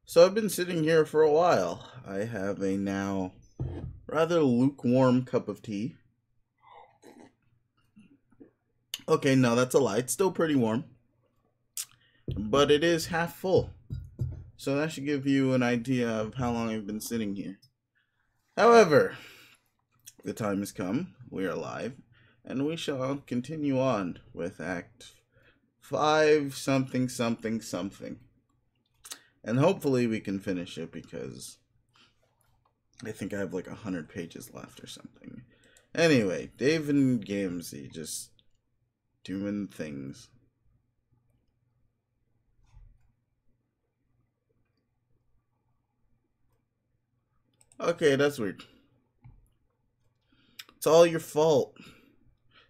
So I've been sitting here for a while. I have a now rather lukewarm cup of tea. Okay, no, that's a lie. It's still pretty warm, but it is half full. So that should give you an idea of how long I've been sitting here. However, the time has come. We are live, and we shall continue on with Act 5 something something something. And hopefully we can finish it because I think I have like 100 pages left or something. Anyway, Dave and Gamsey just doing things. Okay, that's weird. It's all your fault.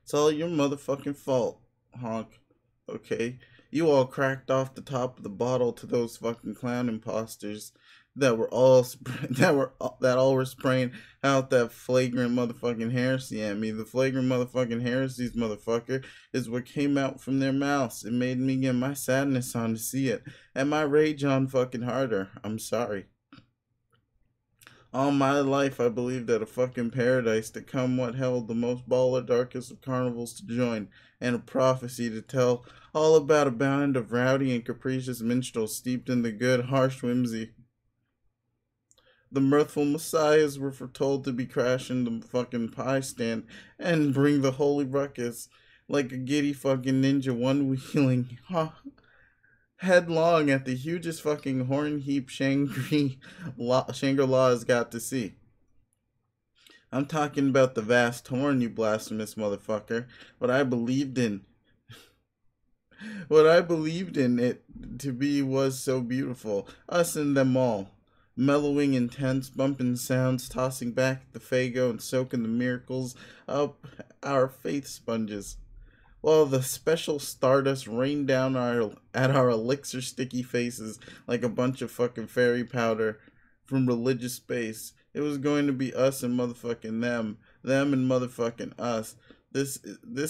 It's all your motherfucking fault, honk. Okay? You all cracked off the top of the bottle to those fucking clown imposters that all were spraying out that flagrant motherfucking heresy at me. The flagrant motherfucking heresies, motherfucker, is what came out from their mouths. It made me get my sadness on to see it, and my rage on fucking harder. I'm sorry. All my life I believed that a fucking paradise to come what held the most baller darkest of carnivals to join, and a prophecy to tell all about a band of rowdy and capricious minstrels steeped in the good, harsh whimsy. The mirthful messiahs were foretold to be crashing the fucking pie stand and bring the holy ruckus like a giddy fucking ninja one-wheeling headlong at the hugest fucking horn heap Shangri-La has got to see. I'm talking about the vast horn, you blasphemous motherfucker. What I believed in it to be was so beautiful. Us and them all. Mellowing intense, bumping sounds, tossing back the Fago and soaking the miracles up our faith sponges, while the special stardust rained down at our elixir sticky faces like a bunch of fucking fairy powder from religious space. It was going to be us and motherfucking them and motherfucking us. This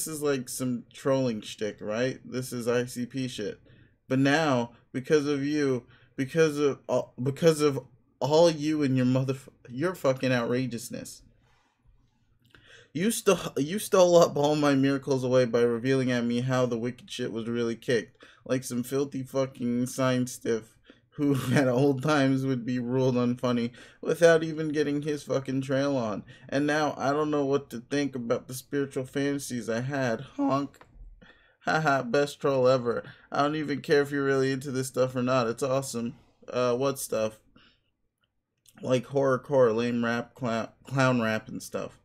is like some trolling shtick, right? This is ICP shit. But now, because of you, because of all you and your fucking outrageousness, you stole up all my miracles away by revealing at me how the wicked shit was really kicked, like some filthy fucking science stiff who at old times would be ruled unfunny without even getting his fucking trail on. And now I don't know what to think about the spiritual fantasies I had, honk. Haha, best troll ever. I don't even care if you're really into this stuff or not. It's awesome. What stuff? Like horrorcore, lame rap, clown rap and stuff.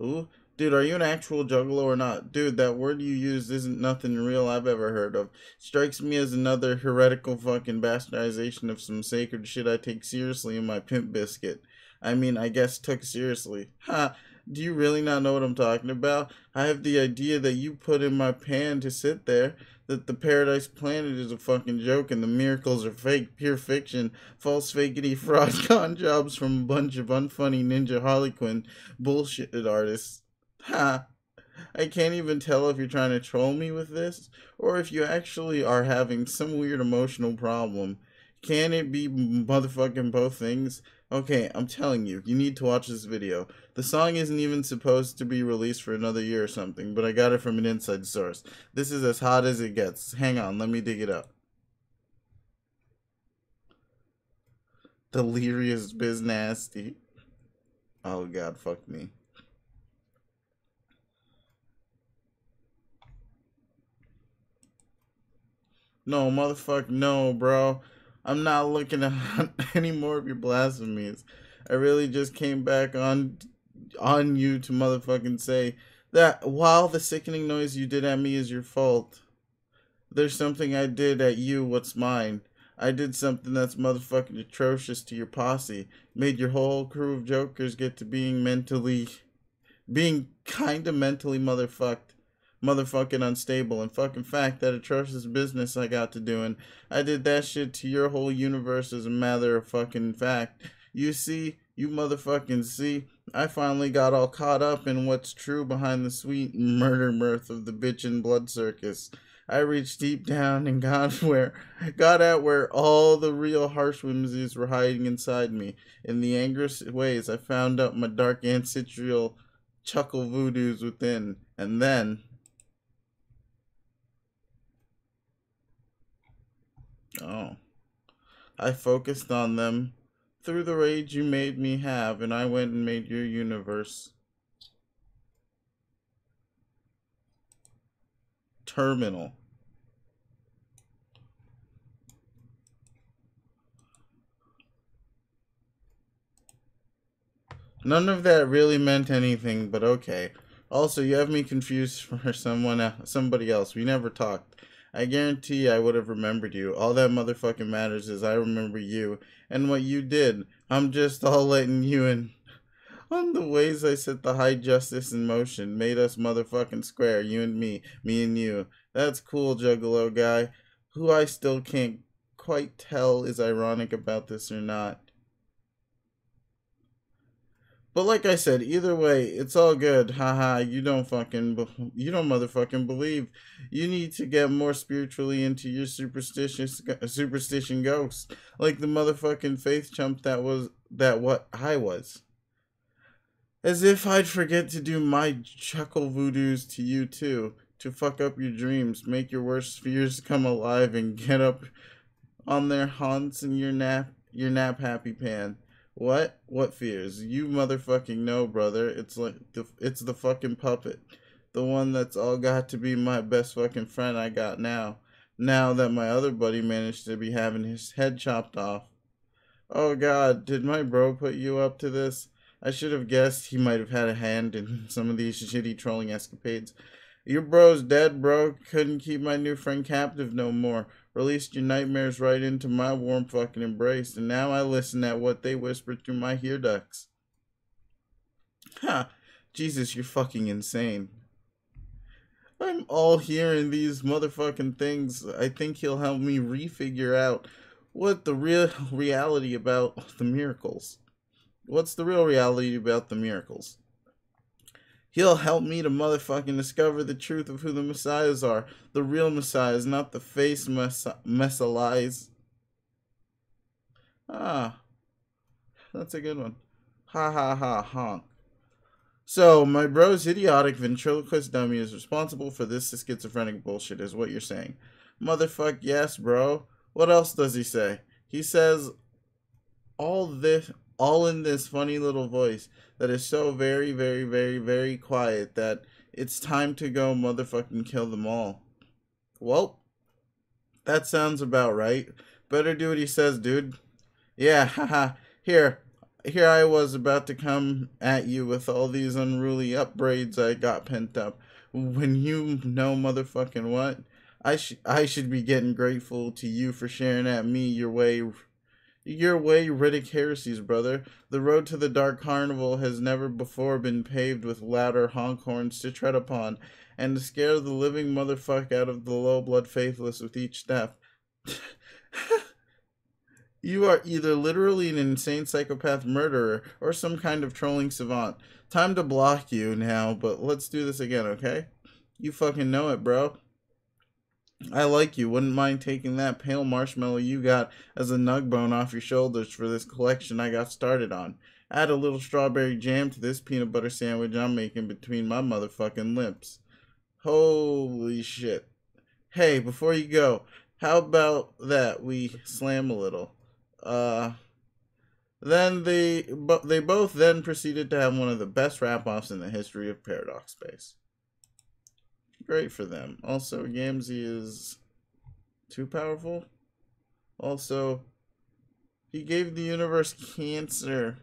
Ooh, dude, are you an actual juggalo or not? Dude, that word you used isn't nothing real I've ever heard of. Strikes me as another heretical fucking bastardization of some sacred shit I take seriously in my pimp biscuit. I mean, I guess took seriously. Ha! Do you really not know what I'm talking about? I have the idea that you put in my pan to sit there, that the Paradise Planet is a fucking joke and the miracles are fake, pure fiction, false fakety fraud con jobs from a bunch of unfunny ninja Harlequin bullshit artists. Ha! I can't even tell if you're trying to troll me with this, or if you actually are having some weird emotional problem. Can it be motherfucking both things? Okay, I'm telling you, you need to watch this video. The song isn't even supposed to be released for another year or something, but I got it from an inside source. This is as hot as it gets. Hang on, let me dig it up. Delirious Biz Nasty. Oh god, fuck me. No, motherfucker, no, bro. I'm not looking at any more of your blasphemies. I really just came back on you to motherfucking say that while the sickening noise you did at me is your fault, there's something I did at you what's mine. I did something that's motherfucking atrocious to your posse. Made your whole crew of jokers get to being kinda mentally motherfucking unstable, and fucking fact that atrocious business I got to doing. I did that shit to your whole universe as a matter of fucking fact. You see, you motherfucking see, I finally got all caught up in what's true behind the sweet murder mirth of the bitchin' blood circus. I reached deep down and got at where all the real harsh whimsies were hiding inside me. In the angriest ways, I found out my dark ancestral chuckle voodoos within, and then, oh, I focused on them through the rage you made me have, and I went and made your universe terminal. None of that really meant anything, but okay. Also, you have me confused for somebody else. We never talked. I guarantee I would have remembered you. All that motherfucking matters is I remember you and what you did. I'm just all letting you in on the ways I set the high justice in motion, made us motherfucking square, you and me and you. That's cool, Juggalo guy. Who I still can't quite tell is ironic about this or not. But like I said, either way, it's all good. Haha, you don't motherfucking believe. You need to get more spiritually into your superstition ghosts, like the motherfucking faith chump that what I was. As if I'd forget to do my chuckle voodoos to you too, to fuck up your dreams, make your worst fears come alive, and get up on their haunts in your nap happy pan. What? What fears? You motherfucking know, brother. It's the fucking puppet. The one that's all got to be my best fucking friend I got now. Now that my other buddy managed to be having his head chopped off. Oh god, did my bro put you up to this? I should have guessed he might have had a hand in some of these shitty trolling escapades. Your bro's dead, bro. Couldn't keep my new friend captive no more. Released your nightmares right into my warm fucking embrace, and now I listen at what they whisper through my ear ducts. Ha! Jesus, you're fucking insane. I'm all hearing these motherfucking things. I think he'll help me refigure out what the real reality about the miracles. What's the real reality about the miracles? He'll help me to motherfucking discover the truth of who the messiahs are. The real messiahs, not the face messiahs. Ah, that's a good one. Ha ha ha honk. So, my bro's idiotic ventriloquist dummy is responsible for this schizophrenic bullshit, is what you're saying. Motherfuck yes, bro. What else does he say? He says all in this funny little voice that is so very, very, very, very quiet that it's time to go motherfucking kill them all. Well, that sounds about right. Better do what he says, dude. Yeah, haha. Here I was about to come at you with all these unruly upbraids I got pent up. When you know motherfucking what? I should be getting grateful to you for sharing at me your way Riddick heresies, brother. The road to the Dark Carnival has never before been paved with louder honk horns to tread upon, and to scare the living motherfuck out of the low-blood faithless with each step. You are either literally an insane psychopath murderer or some kind of trolling savant. Time to block you now, but let's do this again, okay? You fucking know it, bro. I like you. Wouldn't mind taking that pale marshmallow you got as a nug bone off your shoulders for this collection I got started on. Add a little strawberry jam to this peanut butter sandwich I'm making between my motherfucking lips. Holy shit. Hey, before you go, how about that we slam a little? Then they both then proceeded to have one of the best rap-offs in the history of Paradox Space. Great for them. Also, Yamsey is too powerful. Also, he gave the universe cancer.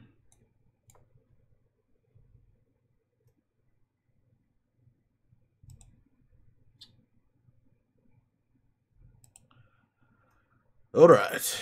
Alright.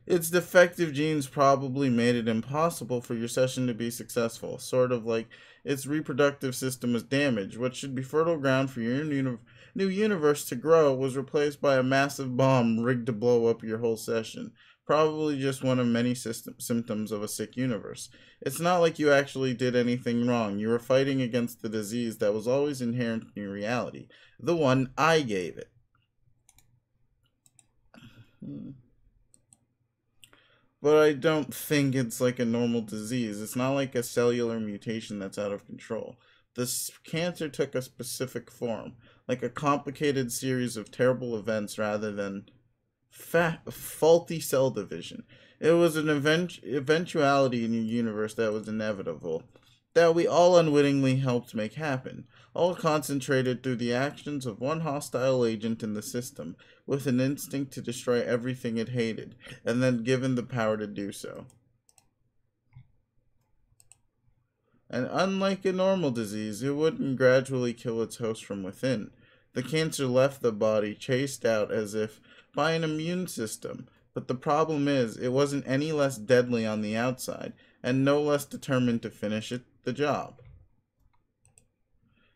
Its defective genes probably made it impossible for your session to be successful, sort of like its reproductive system was damaged. What should be fertile ground for your new universe to grow was replaced by a massive bomb rigged to blow up your whole session. Probably just one of many symptoms of a sick universe. It's not like you actually did anything wrong. You were fighting against the disease that was always inherent in your reality. The one I gave it. But I don't think it's like a normal disease. It's not like a cellular mutation that's out of control. This cancer took a specific form, like a complicated series of terrible events rather than faulty cell division. It was an eventuality in your universe that was inevitable, that we all unwittingly helped make happen, all concentrated through the actions of one hostile agent in the system, with an instinct to destroy everything it hated, and then given the power to do so. And unlike a normal disease, it wouldn't gradually kill its host from within. The cancer left the body, chased out as if by an immune system. But the problem is, it wasn't any less deadly on the outside, and no less determined to finish the job.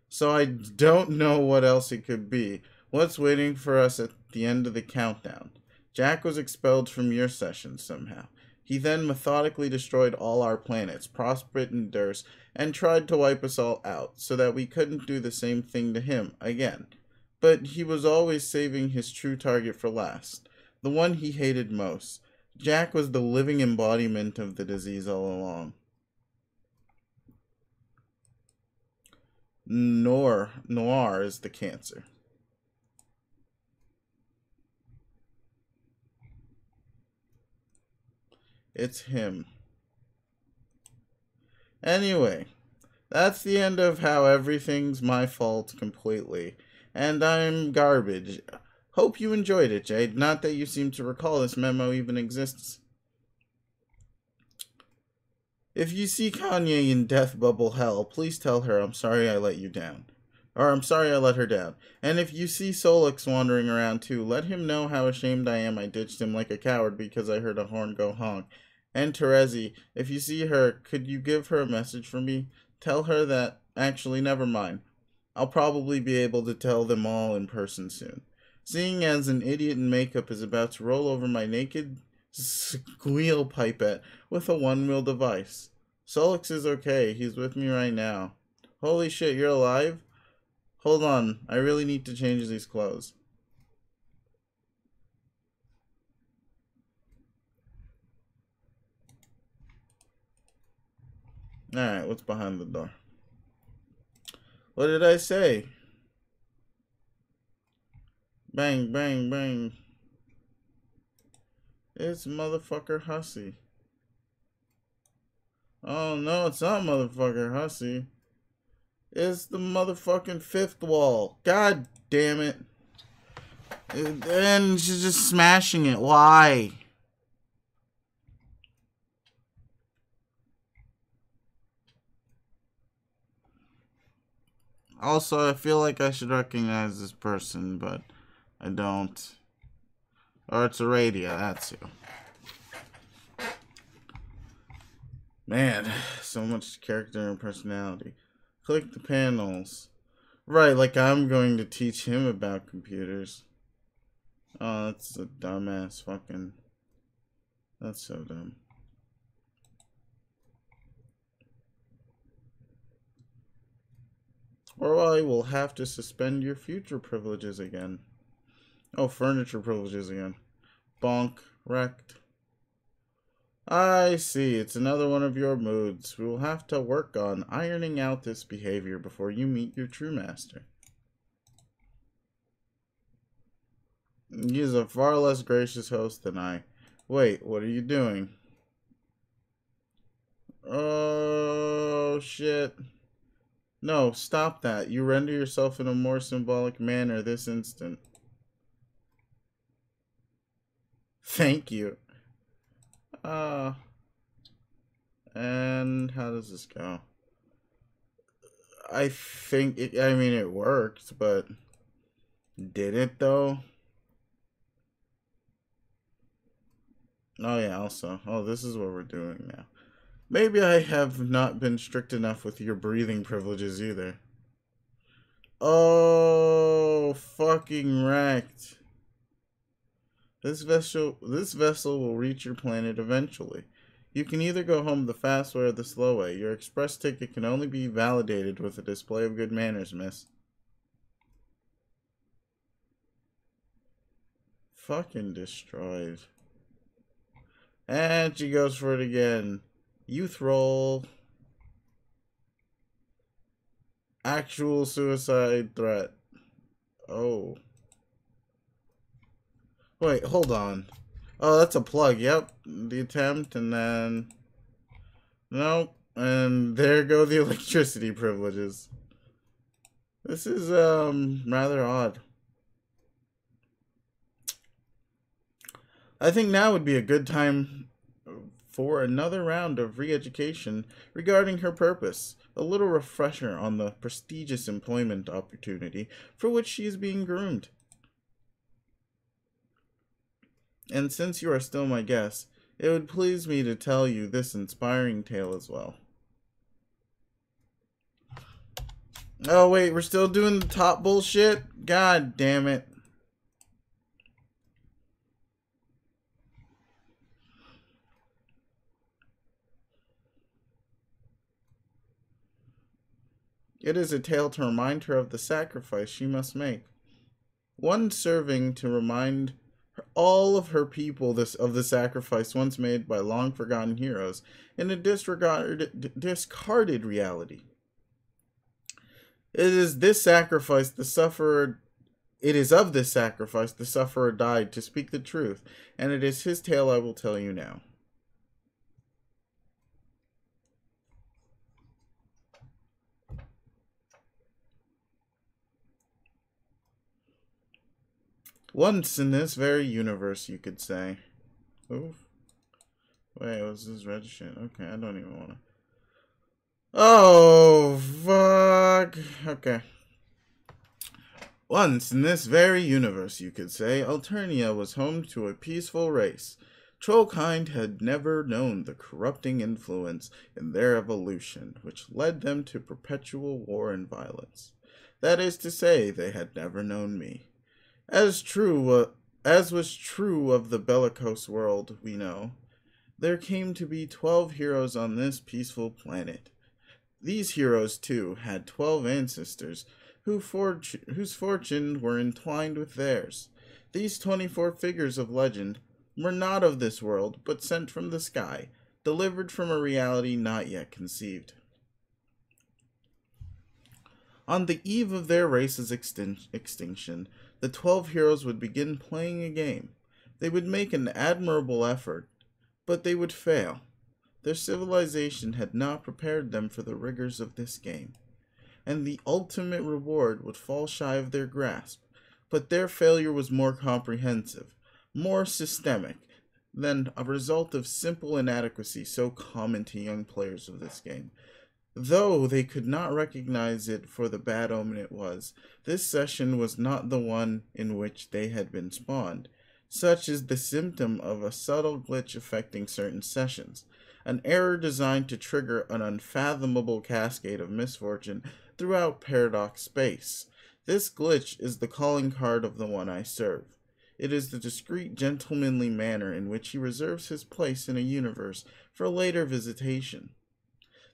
So I don't know what else it could be. What's waiting for us at the end of the countdown? Jack was expelled from your session somehow. He then methodically destroyed all our planets, Prosperet and Durst, and tried to wipe us all out, so that we couldn't do the same thing to him again. But he was always saving his true target for last, the one he hated most. Jack was the living embodiment of the disease all along. Noir is the cancer. It's him. Anyway, that's the end of how everything's my fault completely. And I'm garbage. Hope you enjoyed it, Jade. Not that you seem to recall this memo even exists. If you see Kanye in Death Bubble Hell, please tell her I'm sorry I let you down. Or I'm sorry I let her down. And if you see Solix wandering around too, let him know how ashamed I am I ditched him like a coward because I heard a horn go honk. And Terezi, if you see her, could you give her a message for me? Tell her that, actually, never mind. I'll probably be able to tell them all in person soon. Seeing as an idiot in makeup is about to roll over my naked squeal pipette with a one-wheel device. Solix is okay. He's with me right now. Holy shit, you're alive? Hold on. I really need to change these clothes. Alright, what's behind the door? What did I say? Bang, bang, bang. It's motherfucker Hussy. Oh no, it's not motherfucker Hussy. It's the motherfucking fifth wall. God damn it. And she's just smashing it. Why? Also, I feel like I should recognize this person, but I don't. Or it's a radio, that's who. Man, so much character and personality. Click the panels. Right, like I'm going to teach him about computers. Oh, that's a dumbass fucking... That's so dumb. Or I will have to suspend your future privileges again. Oh, furniture privileges again. Bonk. Wrecked. I see. It's another one of your moods. We will have to work on ironing out this behavior before you meet your true master. He is a far less gracious host than I. Wait, what are you doing? Oh, shit. No, stop that. You render yourself in a more symbolic manner this instant. Thank you. And how does this go? I think it, I mean, it worked, but did it though? Oh yeah, also. Oh, this is what we're doing now. Maybe I have not been strict enough with your breathing privileges either. Oh, fucking wrecked. This vessel will reach your planet eventually. You can either go home the fast way or the slow way. Your express ticket can only be validated with a display of good manners, miss. Fucking destroyed. And she goes for it again. Youth roll. Actual suicide threat. Oh. Wait, hold on. Oh, that's a plug. Yep. The attempt, and then... Nope. And there go the electricity privileges. This is, rather odd. I think now would be a good time for another round of re-education regarding her purpose. A little refresher on the prestigious employment opportunity for which she is being groomed. And since you are still my guest, it would please me to tell you this inspiring tale as well. Oh wait, we're still doing the top bullshit? God damn it. It is a tale to remind her of the sacrifice she must make. One serving to remind all of her people of the sacrifice once made by long forgotten heroes in a discarded reality. It is of this sacrifice the sufferer died to speak the truth, and it is his tale I will tell you now. Once in this very universe, you could say. Oof. Wait, was this registration? Okay, I don't even want to. Oh, fuck. Okay. Once in this very universe, you could say, Alternia was home to a peaceful race. Trollkind had never known the corrupting influence in their evolution, which led them to perpetual war and violence. That is to say, they had never known me. As was true of the bellicose world we know, there came to be 12 heroes on this peaceful planet. These heroes, too, had 12 ancestors whose fortune were entwined with theirs. These 24 figures of legend were not of this world, but sent from the sky, delivered from a reality not yet conceived. On the eve of their race's extinction, the 12 heroes would begin playing a game. They would make an admirable effort, but they would fail. Their civilization had not prepared them for the rigors of this game, and the ultimate reward would fall shy of their grasp. But their failure was more comprehensive, more systemic, than a result of simple inadequacy so common to young players of this game. Though they could not recognize it for the bad omen it was, this session was not the one in which they had been spawned. Such is the symptom of a subtle glitch affecting certain sessions, an error designed to trigger an unfathomable cascade of misfortune throughout Paradox space. This glitch is the calling card of the one I serve. It is the discreet, gentlemanly manner in which he reserves his place in a universe for later visitation.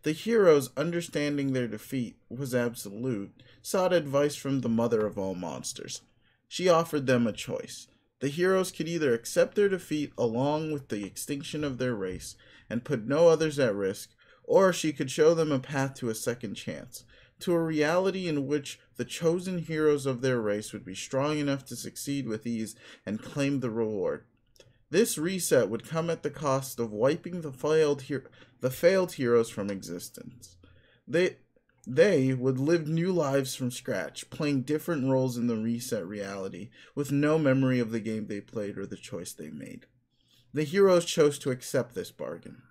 The heroes, understanding their defeat was absolute, sought advice from the mother of all monsters. She offered them a choice. The heroes could either accept their defeat along with the extinction of their race and put no others at risk, or she could show them a path to a second chance, to a reality in which the chosen heroes of their race would be strong enough to succeed with ease and claim the reward. This reset would come at the cost of wiping the failed heroes from existence. They would live new lives from scratch, playing different roles in the reset reality, with no memory of the game they played or the choice they made. The heroes chose to accept this bargain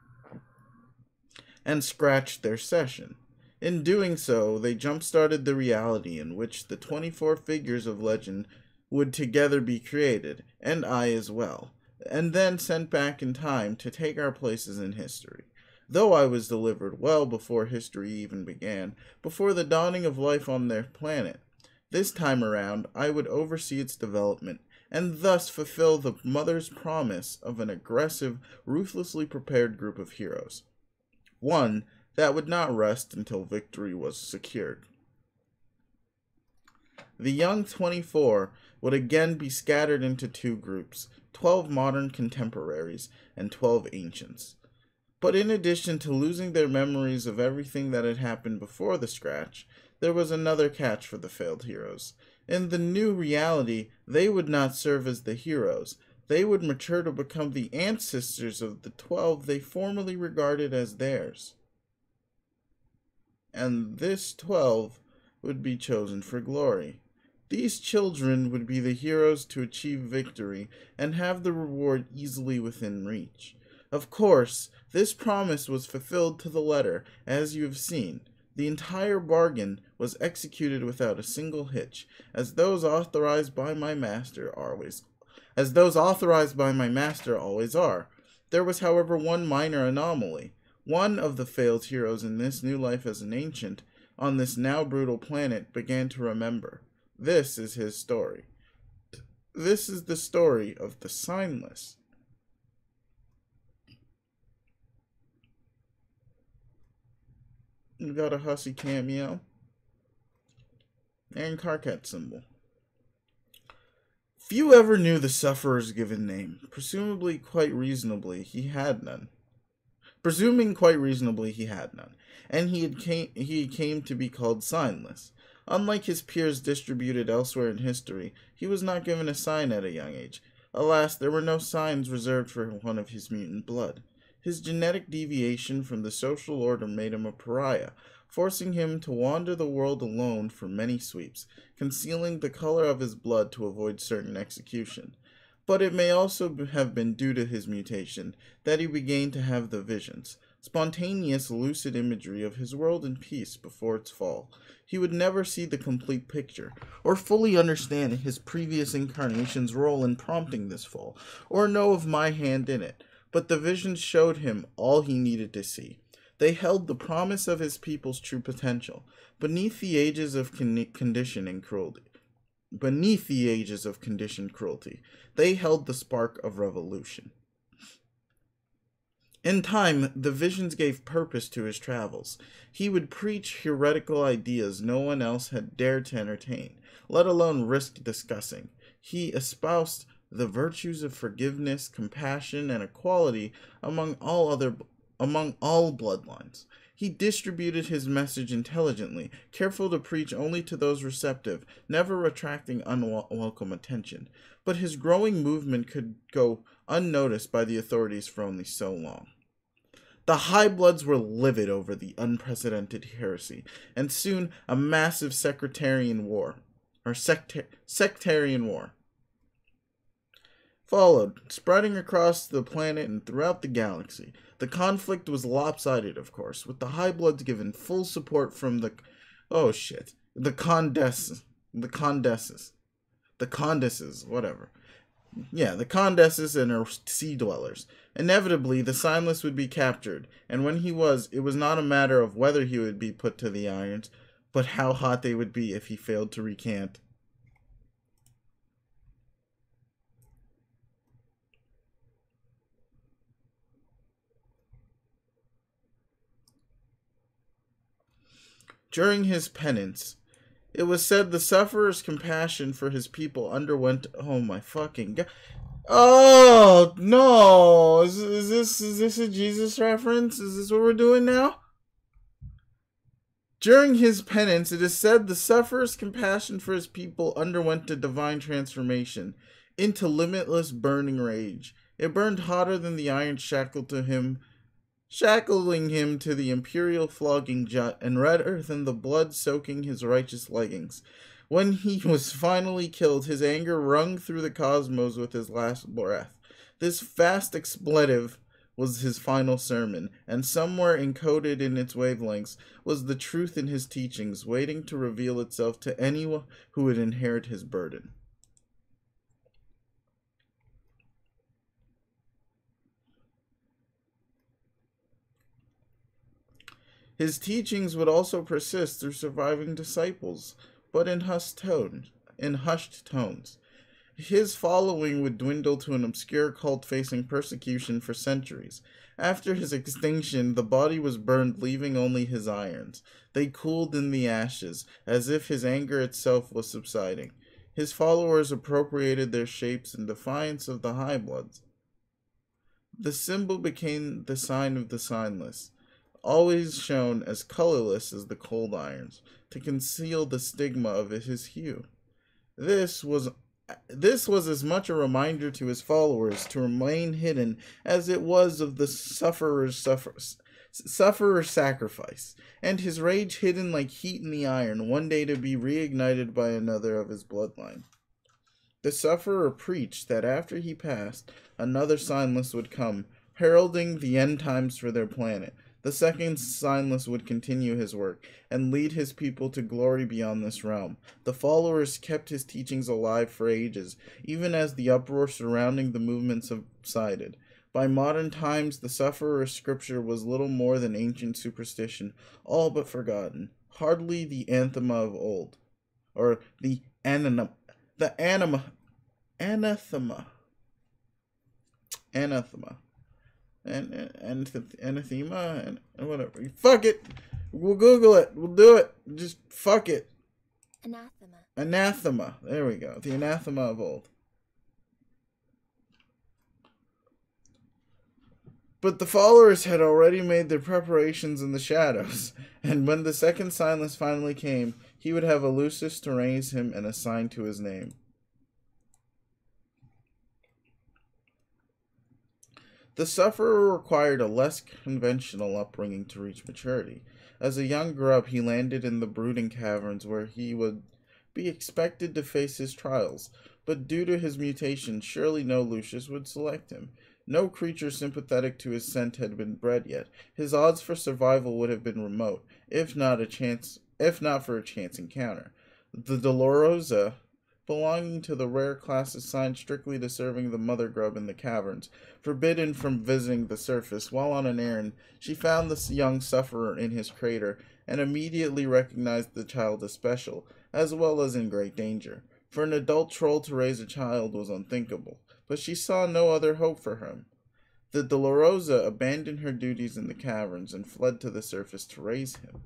and scratched their session. In doing so, they jump-started the reality in which the 24 figures of legend would together be created, and I as well, and then sent back in time to take our places in history. Though I was delivered well before history even began, before the dawning of life on their planet, this time around I would oversee its development and thus fulfill the mother's promise of an aggressive, ruthlessly prepared group of heroes. One that would not rest until victory was secured. The young 24 would again be scattered into two groups, 12 modern contemporaries and 12 ancients. But in addition to losing their memories of everything that had happened before the scratch, there was another catch for the failed heroes. In the new reality, they would not serve as the heroes. They would mature to become the ancestors of the 12 they formerly regarded as theirs. And this 12 would be chosen for glory. These children would be the heroes to achieve victory and have the reward easily within reach. Of course, this promise was fulfilled to the letter, as you have seen. The entire bargain was executed without a single hitch, as those authorized by my master always are. There was, however, one minor anomaly. One of the failed heroes in this new life as an ancient, on this now brutal planet, began to remember. This is his story. This is the story of the Signless. We got a Hussy cameo. And Karkat symbol. Few ever knew the sufferer's given name. Presuming quite reasonably, he had none. And he came to be called Signless. Unlike his peers distributed elsewhere in history, he was not given a sign at a young age. Alas, there were no signs reserved for one of his mutant blood. His genetic deviation from the social order made him a pariah, forcing him to wander the world alone for many sweeps, concealing the color of his blood to avoid certain execution. But it may also have been due to his mutation that he began to have the visions, spontaneous, lucid imagery of his world in peace before its fall. He would never see the complete picture, or fully understand his previous incarnation's role in prompting this fall, or know of my hand in it. But the visions showed him all he needed to see. They held the promise of his people's true potential, beneath the ages of conditioned cruelty. They held the spark of revolution. In time, the visions gave purpose to his travels. He would preach heretical ideas no one else had dared to entertain, let alone risk discussing. He espoused the virtues of forgiveness, compassion, and equality among all bloodlines. He distributed his message intelligently, careful to preach only to those receptive, never attracting unwelcome attention. But his growing movement could go unnoticed by the authorities for only so long. The High Bloods were livid over the unprecedented heresy, and soon a massive sectarian war followed, spreading across the planet and throughout the galaxy. The conflict was lopsided, of course, with the High Bloods given full support from the Condesses, and her sea dwellers. Inevitably, the Signless would be captured, and when he was, it was not a matter of whether he would be put to the irons, but how hot they would be if he failed to recant. During his penance, it was said the sufferer's compassion for his people underwent. Oh my fucking god! Oh no! Is this a Jesus reference? Is this what we're doing now? During his penance, it is said the sufferer's compassion for his people underwent a divine transformation into limitless burning rage. It burned hotter than the iron shackling him to the imperial flogging jet, and redder than the blood soaking his righteous leggings. When he was finally killed, his anger rung through the cosmos with his last breath. This vast expletive was his final sermon, and somewhere encoded in its wavelengths was the truth in his teachings, waiting to reveal itself to anyone who would inherit his burden. His teachings would also persist through surviving disciples, but in hushed tones. His following would dwindle to an obscure cult facing persecution for centuries. After his extinction, the body was burned, leaving only his irons. They cooled in the ashes, as if his anger itself was subsiding. His followers appropriated their shapes in defiance of the High Bloods. The symbol became the sign of the signless, always shown as colorless as the cold irons, to conceal the stigma of his hue. This was as much a reminder to his followers to remain hidden as it was of the sufferer's sacrifice, and his rage hidden like heat in the iron, one day to be reignited by another of his bloodline. The sufferer preached that after he passed, another signless would come, heralding the end times for their planet. The second signless would continue his work and lead his people to glory beyond this realm. The followers kept his teachings alive for ages, even as the uproar surrounding the movement subsided. By modern times, the sufferer's scripture was little more than ancient superstition, all but forgotten. Hardly the anathema of old, or the anathema, anathema. Anathema and whatever. Fuck it. We'll Google it. We'll do it. Just fuck it. Anathema. Anathema. There we go. The anathema of old. But the followers had already made their preparations in the shadows, and when the second signless finally came, he would have a Lucis to raise him and assign to his name. The sufferer required a less conventional upbringing to reach maturity. As a young grub, he landed in the brooding caverns where he would be expected to face his trials, but due to his mutation, surely no Lucius would select him. No creature sympathetic to his scent had been bred yet. His odds for survival would have been remote, if not for a chance encounter. The Dolorosa, belonging to the rare class assigned strictly to serving the mother grub in the caverns, forbidden from visiting the surface, while on an errand, she found the young sufferer in his crater, and immediately recognized the child as special, as well as in great danger. For an adult troll to raise a child was unthinkable, but she saw no other hope for him. The Dolorosa abandoned her duties in the caverns and fled to the surface to raise him.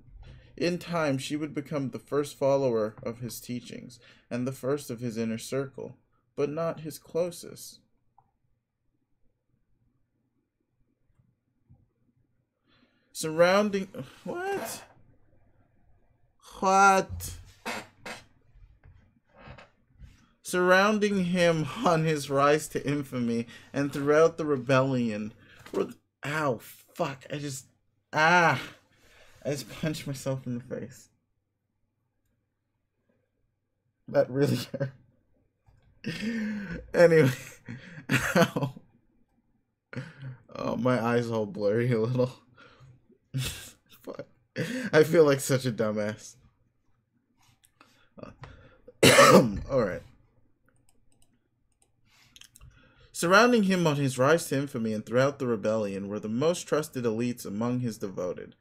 In time, she would become the first follower of his teachings, and the first of his inner circle, but not his closest. Surrounding... What? Surrounding him on his rise to infamy, and throughout the rebellion... Ow, fuck, I just punched myself in the face. That really hurt. Anyway. Ow. Oh, my eyes all blurry a little. Fuck. I feel like such a dumbass. Alright. Surrounding him on his rise to infamy and throughout the rebellion were the most trusted elites among his devoted.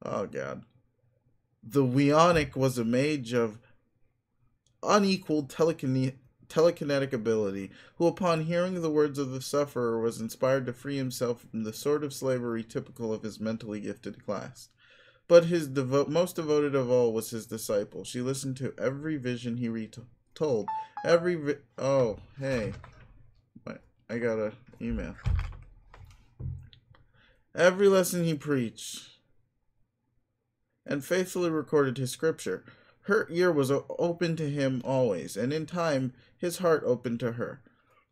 Oh, God. The Weonic was a mage of unequaled telekinetic ability, who upon hearing the words of the sufferer was inspired to free himself from the sort of slavery typical of his mentally gifted class. But his most devoted of all was his disciple. She listened to every vision he retold. Oh, hey. I got an email. Every lesson he preached, and faithfully recorded his scripture. Her ear was open to him always, and in time his heart opened to her.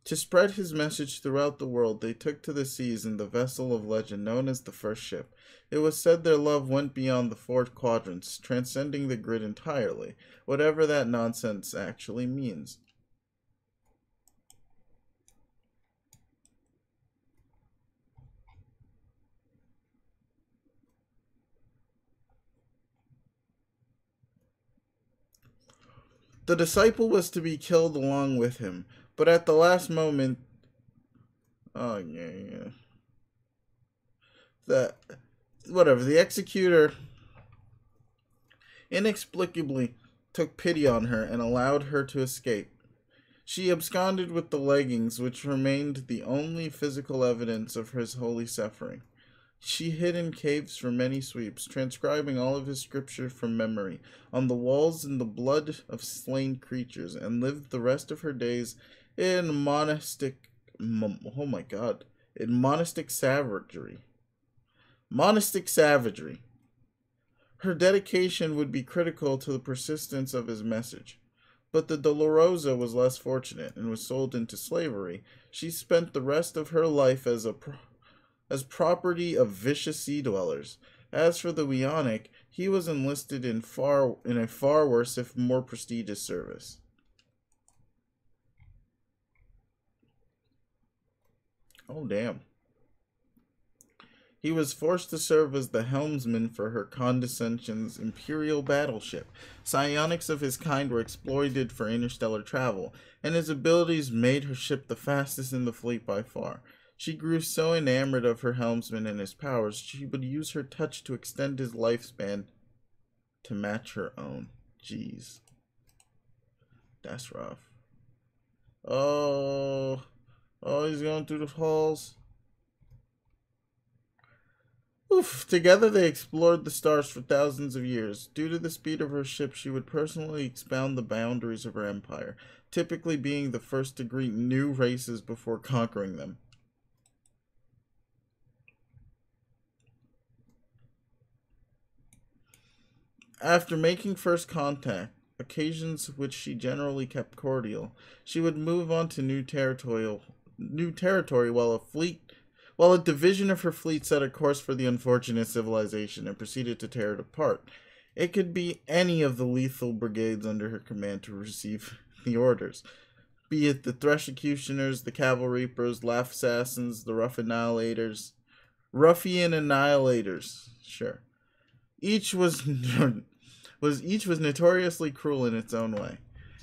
To spread his message throughout the world, they took to the seas in the vessel of legend known as the First Ship. It was said their love went beyond the four quadrants, transcending the grid entirely, whatever that nonsense actually means. The disciple was to be killed along with him, but at the last moment... Oh, yeah. The executor inexplicably took pity on her and allowed her to escape. She absconded with the leggings, which remained the only physical evidence of his holy suffering. She hid in caves for many sweeps, transcribing all of his scripture from memory on the walls in the blood of slain creatures, and lived the rest of her days in monastic savagery. Monastic savagery. Her dedication would be critical to the persistence of his message. But the Dolorosa was less fortunate and was sold into slavery. She spent the rest of her life as property of vicious sea dwellers. As for the Weonic, he was enlisted in a far worse, if more prestigious service. Oh, damn. He was forced to serve as the helmsman for her condescension's imperial battleship. Psionics of his kind were exploited for interstellar travel, and his abilities made her ship the fastest in the fleet by far. She grew so enamored of her helmsman and his powers, she would use her touch to extend his lifespan to match her own. Jeez. That's rough. Oh, he's going through the halls. Oof. Together they explored the stars for thousands of years. Due to the speed of her ship, she would personally expound the boundaries of her empire, typically being the first to greet new races before conquering them. After making first contact, occasions which she generally kept cordial, she would move on to new territory while a division of her fleet set a course for the unfortunate civilization and proceeded to tear it apart. It could be any of the lethal brigades under her command to receive the orders, be it the Threshicutioners, the Cavalry Reapers, Laugh Assassins, the Ruffian Annihilators. Sure. Each was notoriously cruel in its own way,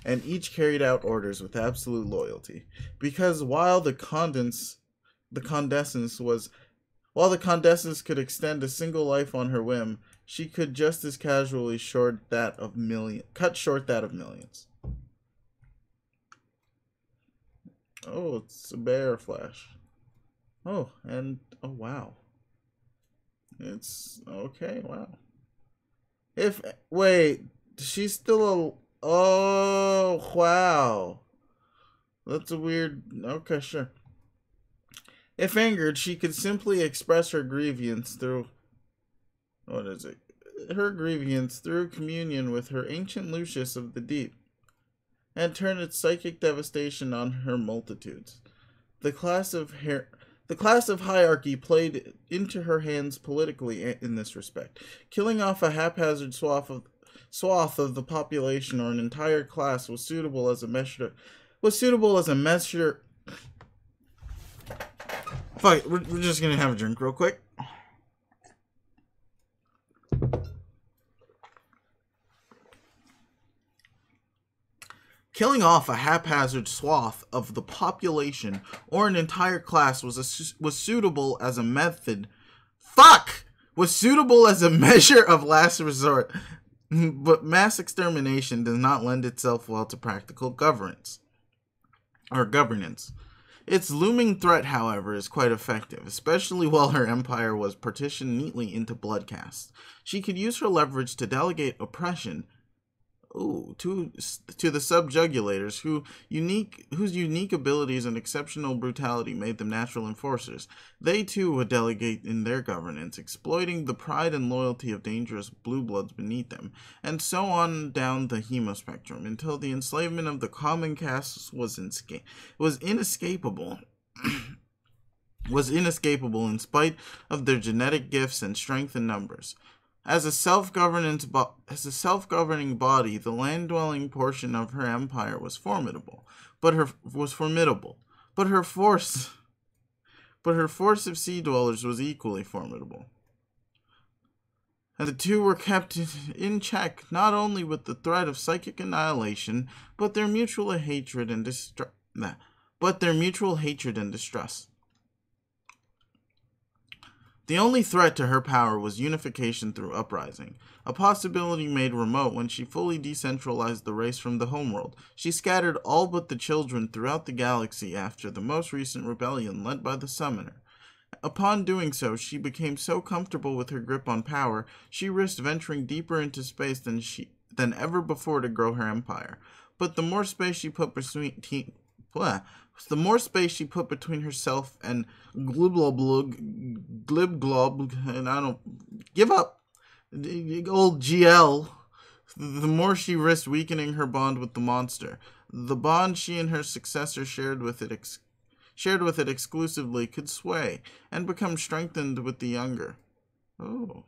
and each carried out orders with absolute loyalty. Because while the Condescence could extend a single life on her whim, she could just as casually cut short that of millions. Oh, it's a bear flash. Oh, and oh wow. It's okay, wow. She's still oh wow. That's a weird, okay, sure. If angered, she could simply express her grievance through communion with her ancient Lucius of the deep, and turn its psychic devastation on her multitudes. The class of hierarchy played into her hands politically in this respect. Killing off a haphazard swath of the population or an entire class was suitable as a measure. Fuck it, we're just gonna have a drink real quick. Killing off a haphazard swath of the population or an entire class was suitable as a measure of last resort. But mass extermination does not lend itself well to practical governance. Its looming threat, however, is quite effective, especially while her empire was partitioned neatly into blood castes. She could use her leverage to delegate oppression to the subjugulators, whose unique abilities and exceptional brutality made them natural enforcers. They too would delegate in their governance, exploiting the pride and loyalty of dangerous blue bloods beneath them, and so on down the hemospectrum, until the enslavement of the common castes was inescapable. Was inescapable in spite of their genetic gifts and strength in numbers. As a self-governing body, the land-dwelling portion of her empire was formidable. But her force of sea dwellers was equally formidable. And the two were kept in check not only with the threat of psychic annihilation, but their mutual hatred and distrust. The only threat to her power was unification through uprising, a possibility made remote when she fully decentralized the race from the homeworld. She scattered all but the children throughout the galaxy after the most recent rebellion led by the Summoner. Upon doing so, she became so comfortable with her grip on power, she risked venturing deeper into space than ever before to grow her empire. But the more space she put between herself and glib and I don't give up, old GL, the more she risked weakening her bond with the monster. The bond she and her successor shared with it exclusively could sway and become strengthened with the younger. Oh.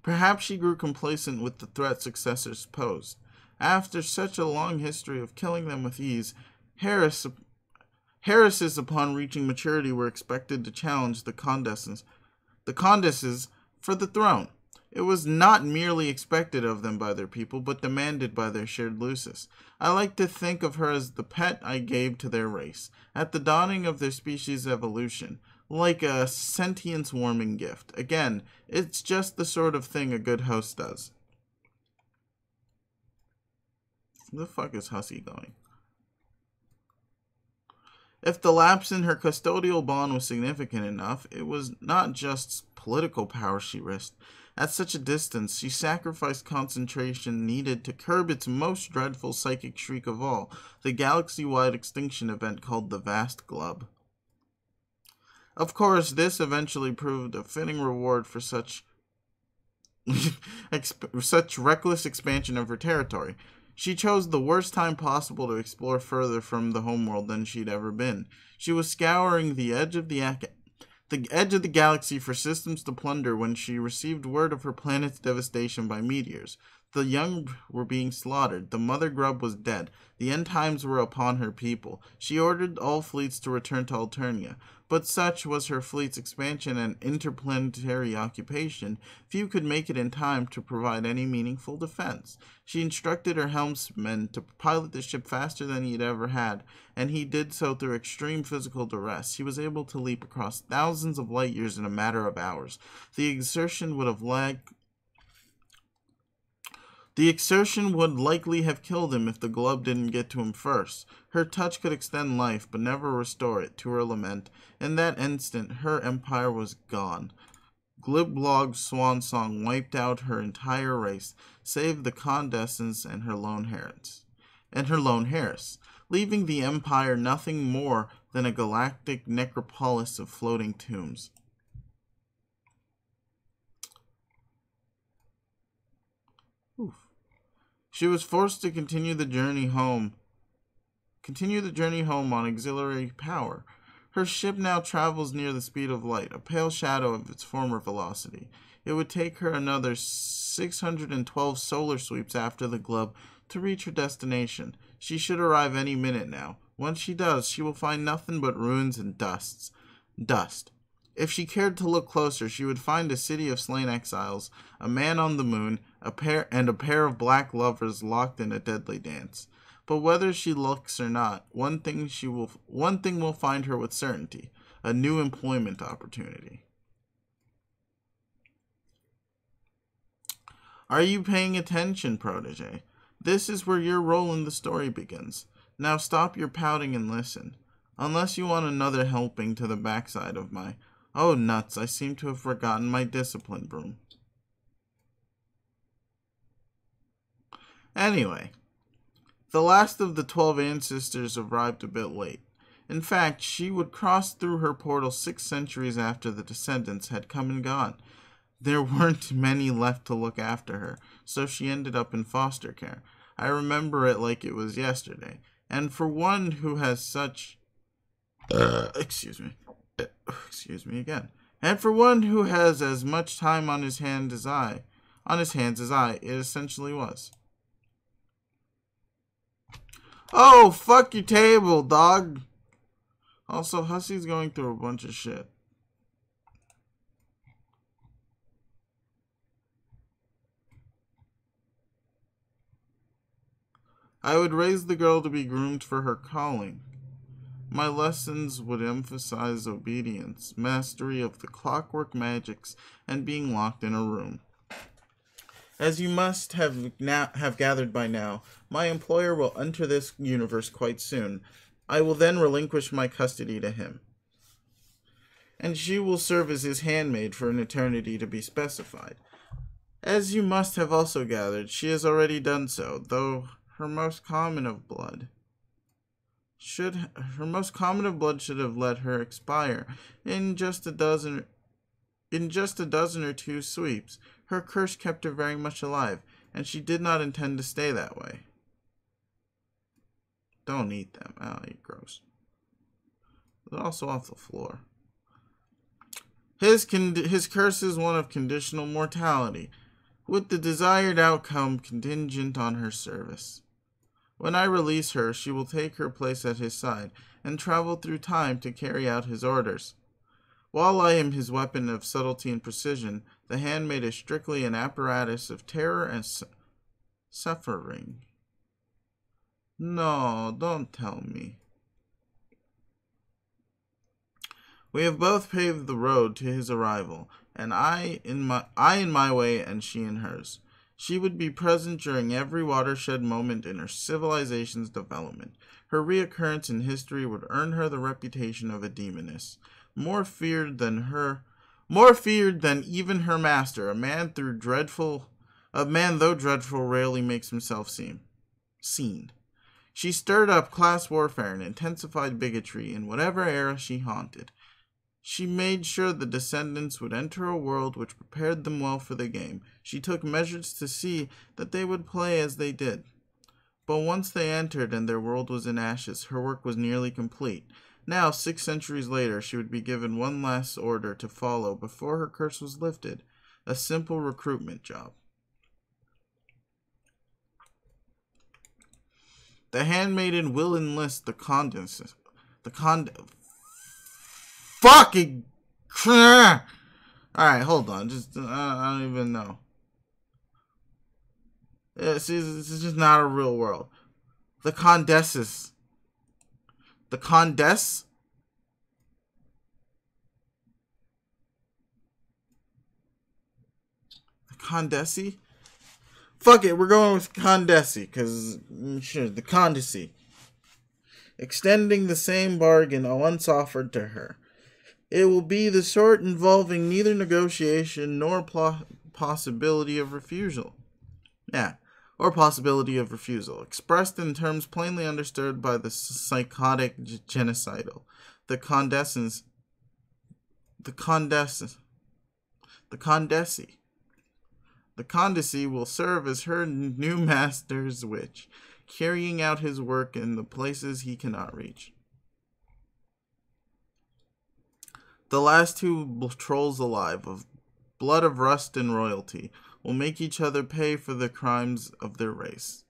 Perhaps she grew complacent with the threat successors posed. After such a long history of killing them with ease, heiresses upon reaching maturity were expected to challenge the Condesses for the throne. It was not merely expected of them by their people, but demanded by their shared Lucis. I like to think of her as the pet I gave to their race, at the dawning of their species' evolution, like a sentience-warming gift. Again, it's just the sort of thing a good host does. Where the fuck is Hussy going? If the lapse in her custodial bond was significant enough, it was not just political power she risked. At such a distance, she sacrificed concentration needed to curb its most dreadful psychic shriek of all, the galaxy-wide extinction event called the Vast Glub. Of course, this eventually proved a fitting reward for such reckless expansion of her territory. She chose the worst time possible to explore further from the homeworld than she'd ever been. She was scouring the edge of the galaxy for systems to plunder when she received word of her planet's devastation by meteors. The young were being slaughtered. The mother grub was dead. The end times were upon her people. She ordered all fleets to return to Alternia. But such was her fleet's expansion and interplanetary occupation, few could make it in time to provide any meaningful defense. She instructed her helmsman to pilot the ship faster than he had ever had, and he did so through extreme physical duress. He was able to leap across thousands of light years in a matter of hours. The exertion would likely have killed him if the glove didn't get to him first. Her touch could extend life, but never restore it, to her lament. In that instant, her empire was gone. Glibblog's swan song wiped out her entire race, save the Condescents and her lone heiress, leaving the empire nothing more than a galactic necropolis of floating tombs. Oof. She was forced to continue the journey home on auxiliary power. Her ship now travels near the speed of light, a pale shadow of its former velocity. It would take her another 612 solar sweeps after the glove to reach her destination. She should arrive any minute now. Once she does, she will find nothing but ruins and dust. If she cared to look closer, she would find a city of slain exiles, a man on the moon, a pair of black lovers locked in a deadly dance. But whether she looks or not, one thing will find her with certainty: a new employment opportunity. Are you paying attention, protege? This is where your role in the story begins. Now stop your pouting and listen. Unless you want another helping to the backside of my... Oh, nuts, I seem to have forgotten my discipline broom. Anyway, the last of the 12 ancestors arrived a bit late. In fact, she would cross through her portal 6 centuries after the descendants had come and gone. There weren't many left to look after her, so she ended up in foster care. I remember it like it was yesterday. And for one who has such... excuse me again. And for one who has as much time on his hands as I, it essentially was. Oh, fuck your table, dog. Also, Hussy's going through a bunch of shit. I would raise the girl to be groomed for her calling. My lessons would emphasize obedience, mastery of the clockwork magics, and being locked in a room. As you must have gathered by now, my employer will enter this universe quite soon. I will then relinquish my custody to him, and she will serve as his handmaid for an eternity to be specified. As you must have also gathered, she has already done so, though her most common of blood should have let her expire in just a dozen or two sweeps. Her curse kept her very much alive, and she did not intend to stay that way. Don't eat them. Oh, you're gross. They're also off the floor. His curse is one of conditional mortality, with the desired outcome contingent on her service. When I release her, she will take her place at his side and travel through time to carry out his orders. While I am his weapon of subtlety and precision, the handmaid is strictly an apparatus of terror and suffering. No, don't tell me. We have both paved the road to his arrival, and I in my way and she in hers. She would be present during every watershed moment in her civilization's development. Her reoccurrence in history would earn her the reputation of a demoness, more feared than even her master. A man though dreadful rarely makes himself seen. She stirred up class warfare and intensified bigotry in whatever era she haunted. She made sure the descendants would enter a world which prepared them well for the game. She took measures to see that they would play as they did. But once they entered and their world was in ashes, her work was nearly complete. Now, 6 centuries later, she would be given one last order to follow before her curse was lifted. A simple recruitment job. The handmaiden will enlist fucking. Alright, hold on. I don't even know. Yeah, see, this is just not a real world. The Condesses. The Condess? The Condessi? Fuck it, we're going with Condessi, because, sure, the Condessi. Extending the same bargain once offered to her. It will be the sort involving neither negotiation nor possibility of refusal. Or possibility of refusal, expressed in terms plainly understood by the psychotic genocidal. The Condessi. The Condessi will serve as her new master's witch, carrying out his work in the places he cannot reach. The last 2 trolls alive, of blood of rust and royalty, will make each other pay for the crimes of their race.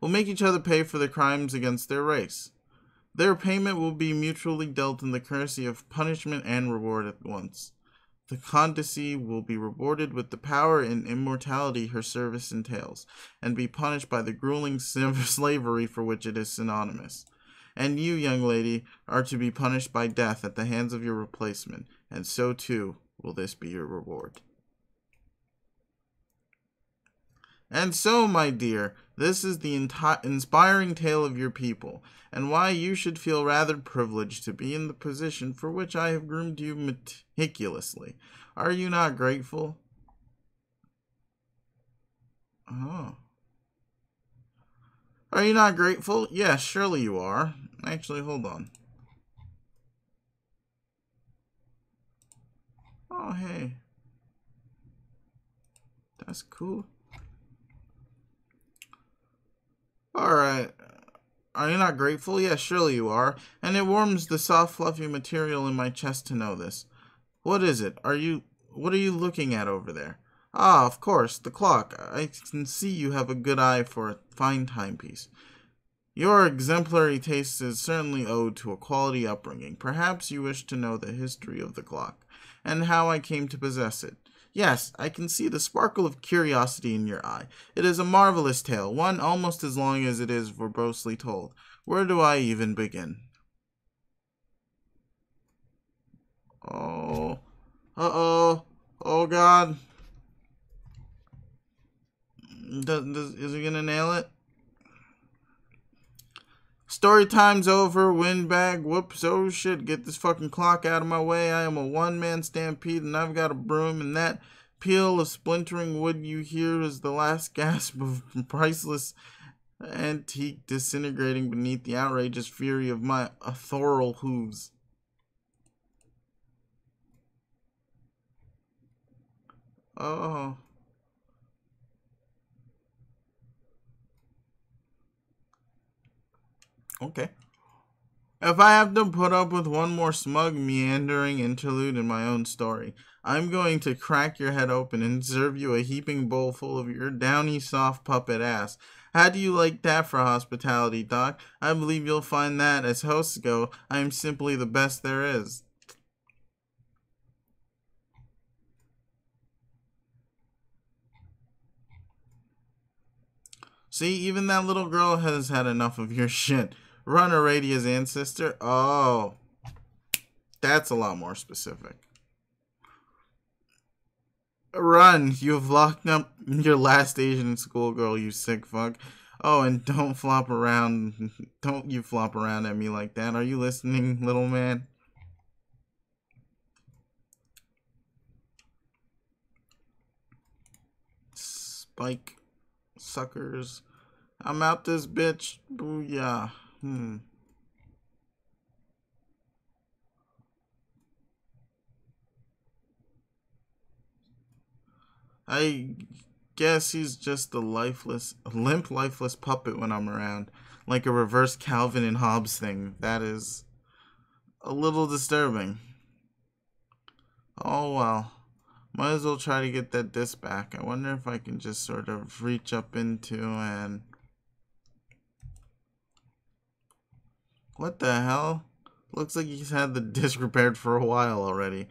Will make each other pay for the crimes against their race. Their payment will be mutually dealt in the currency of punishment and reward at once. The Condessi will be rewarded with the power and immortality her service entails, and be punished by the grueling slavery for which it is synonymous. And you, young lady, are to be punished by death at the hands of your replacement, and so too will this be your reward. And so, my dear, this is the inspiring tale of your people, and why you should feel rather privileged to be in the position for which I have groomed you meticulously. Are you not grateful? Oh. Are you not grateful? Yes, surely you are. Actually, hold on. Oh, hey. That's cool. Alright. Are you not grateful? Yes, surely you are. And it warms the soft, fluffy material in my chest to know this. What is it? What are you looking at over there? Ah, of course, the clock. I can see you have a good eye for a fine timepiece. Your exemplary taste is certainly owed to a quality upbringing. Perhaps you wish to know the history of the clock, and how I came to possess it. Yes, I can see the sparkle of curiosity in your eye. It is a marvelous tale, one almost as long as it is verbosely told. Where do I even begin? Oh. Uh-oh. Oh, God. Is he gonna nail it? Story time's over. Windbag. Whoops. Oh, shit. Get this fucking clock out of my way. I am a one-man stampede, and I've got a broom, and that peal of splintering wood you hear is the last gasp of priceless antique disintegrating beneath the outrageous fury of my authorial hooves. Oh. Okay. If I have to put up with one more smug, meandering interlude in my own story, I'm going to crack your head open and serve you a heaping bowl full of your downy, soft puppet ass. How do you like that for hospitality, Doc? I believe you'll find that, as hosts go, I am simply the best there is. See, even that little girl has had enough of your shit. Run Aradia's ancestor? Oh, that's a lot more specific. Run! You've locked up your last Asian schoolgirl, you sick fuck. Oh, and don't flop around. Don't you flop around at me like that. Are you listening, little man? Spike. Suckers. I'm out this bitch. Booyah. I guess he's just a limp, lifeless puppet when I'm around. Like a reverse Calvin and Hobbes thing. That is a little disturbing. Oh well. Might as well try to get that disc back. I wonder if I can just sort of reach up into and... What the hell? Looks like he's had the disc repaired for a while already.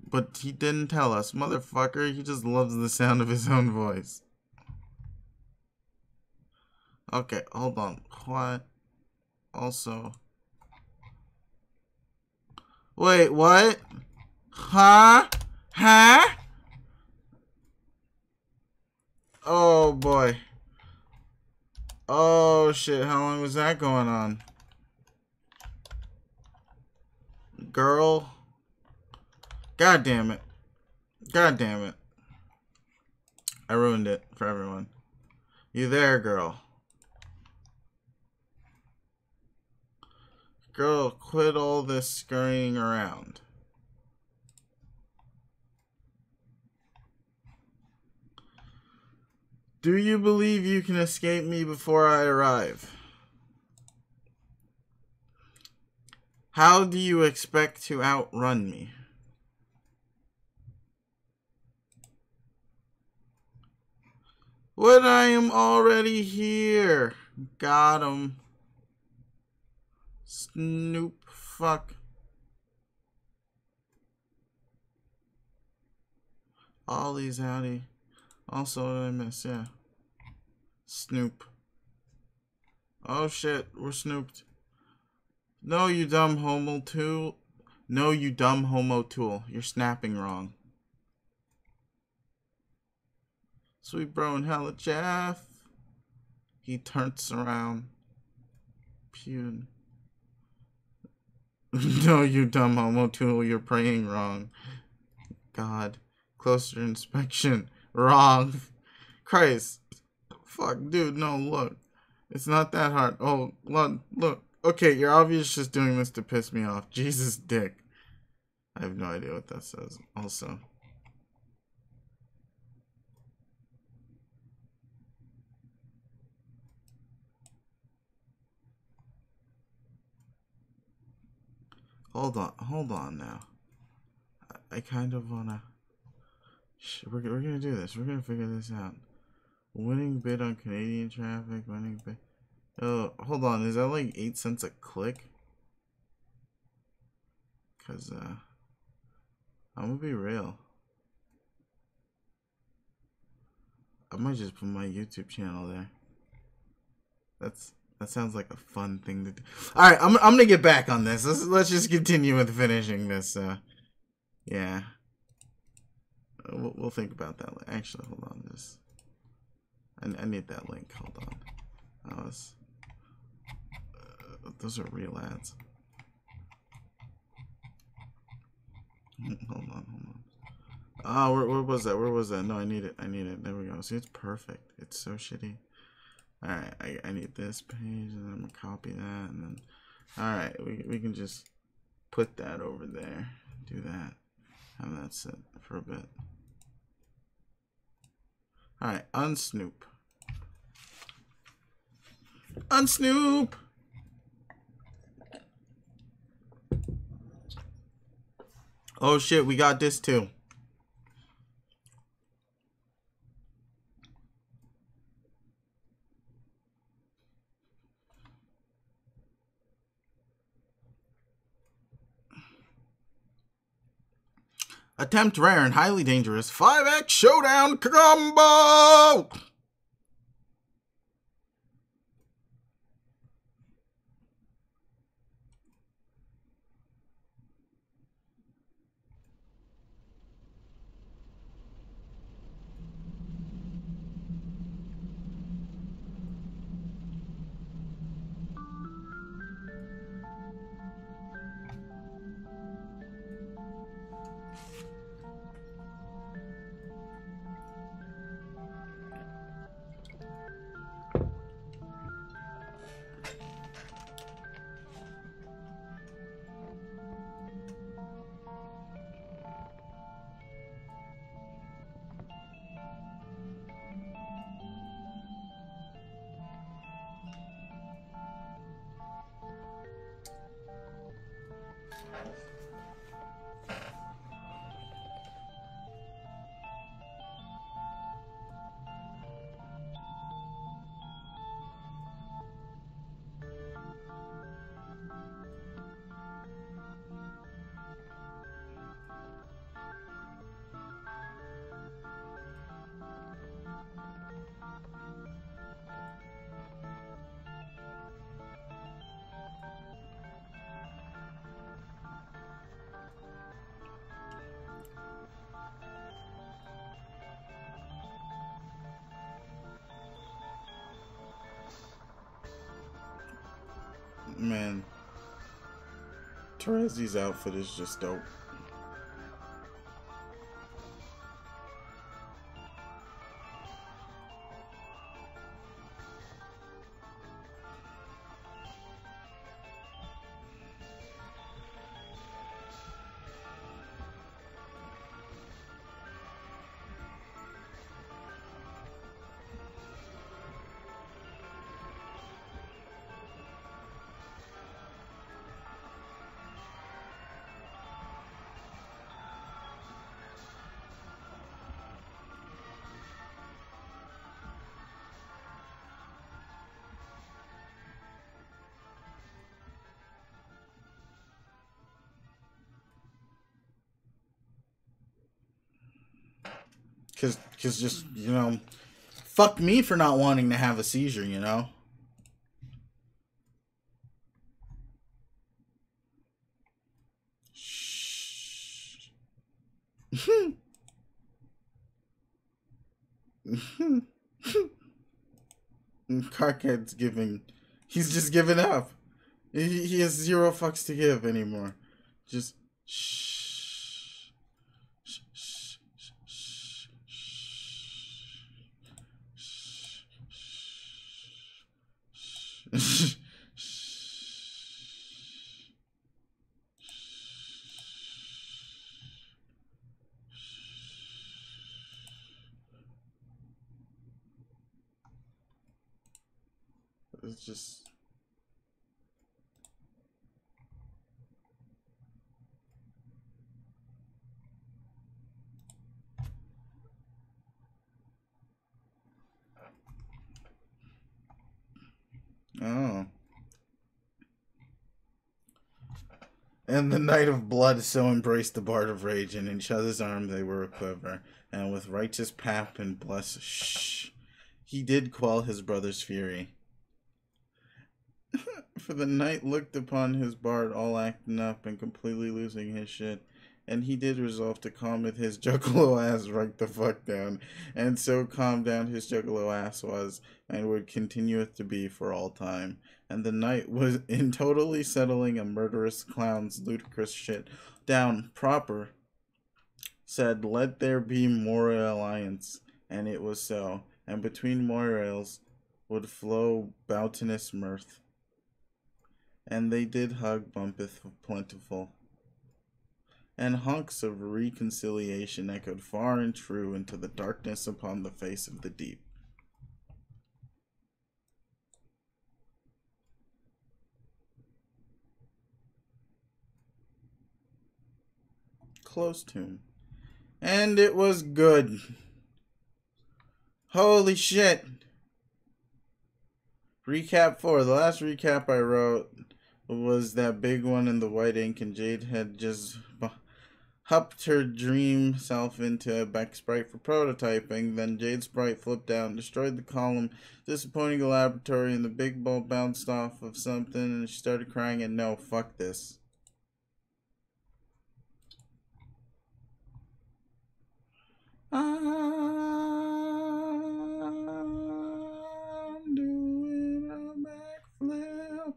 But he didn't tell us. Motherfucker, he just loves the sound of his own voice. Okay, hold on. What? Also... Wait, what? Huh? Huh? Oh boy. Oh shit, how long was that going on? Girl. God damn it. God damn it. I ruined it for everyone. You there, girl? Girl, quit all this scurrying around. Do you believe you can escape me before I arrive? How do you expect to outrun me? What, I am already here. Got him. Snoop fuck. Ollie's howdy. Also, what did I miss? Yeah. Snoop. Oh shit, we're snooped. No, you dumb homo tool. No, you dumb homo tool. You're snapping wrong. Sweet bro and hella chaff. He turns around. Pune. No, you dumb homo tool. You're praying wrong. God. Closer inspection. Wrong. Christ. Fuck, dude, no, look. It's not that hard. Oh, look. Okay, you're obviously just doing this to piss me off. Jesus dick. I have no idea what that says. Also. Hold on now. I kind of wanna... We're gonna do this. We're gonna figure this out. Winning bid on Canadian traffic. Winning bid... Oh, hold on. Is that like 8 cents a click? Because, I'm gonna be real. I might just put my YouTube channel there. That's That sounds like a fun thing to do. All right, I'm gonna get back on this. Let's just continue with finishing this. Yeah, we'll think about that. Actually, hold on. I need that link. Hold on. Those are real ads. Hold on. Oh, where was that? Where was that? No, I need it. There we go. See, it's perfect. It's so shitty. Alright, I need this page, and I'm gonna copy that, and then... Alright, we can just put that over there. Do that. Have that sit for a bit. Alright, unsnoop. Unsnoop! Oh shit, we got this too. Attempt rare and highly dangerous 5x showdown combo! Man, Terezi's outfit is just dope. Cause just, you know, fuck me for not wanting to have a seizure, you know? Shh. Carkhead's giving. He's just giving up. He has 0 fucks to give anymore. Just shh. It's just... Oh. And the Knight of Blood so embraced the Bard of Rage, and in each other's arms they were a quiver, and with righteous pap and bless, he did quell his brother's fury. For the knight looked upon his bard all acting up and completely losing his shit, and he did resolve to calm with his juggalo ass right the fuck down, and so calm down his juggalo ass was, and would continue to be for all time. And the knight was in totally settling a murderous clown's ludicrous shit down proper, said, "Let there be Moira alliance," and it was so, and between Moirails would flow bounteous mirth. And they did hug bumpeth plentiful, and honks of reconciliation echoed far and true into the darkness upon the face of the deep. Close tune. And it was good. Holy shit. Recap 4. The last recap I wrote was that big one in the white ink, and Jade had just hupped her dream self into a back sprite for prototyping. Then Jade's sprite flipped out and destroyed the column, disappointing the laboratory, and the big ball bounced off of something, and she started crying, and no, fuck this. I'm doing a backflip.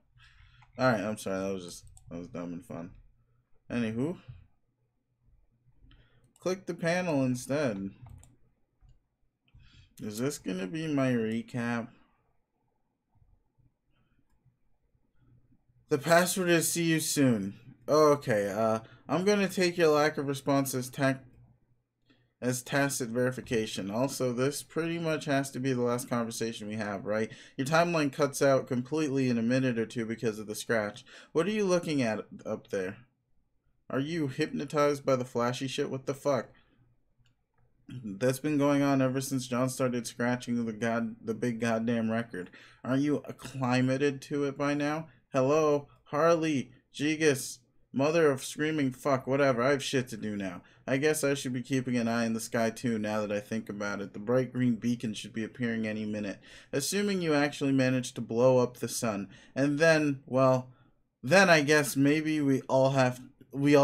Alright, I'm sorry, that was dumb and fun. Anywho, click the panel instead. Is this gonna be my recap? The password is "see you soon." Okay, I'm gonna take your lack of response as tacit verification. Also, this pretty much has to be the last conversation we have, right? Your timeline cuts out completely in a minute or two because of the scratch. What are you looking at up there? Are you hypnotized by the flashy shit? What the fuck? That's been going on ever since John started scratching the big goddamn record. Aren't you acclimated to it by now? Hello, Harley, Gigas, mother of screaming fuck, whatever. I have shit to do now. I guess I should be keeping an eye in the sky too, now that I think about it. The bright green beacon should be appearing any minute. Assuming you actually managed to blow up the sun. And then, well, then I guess maybe we all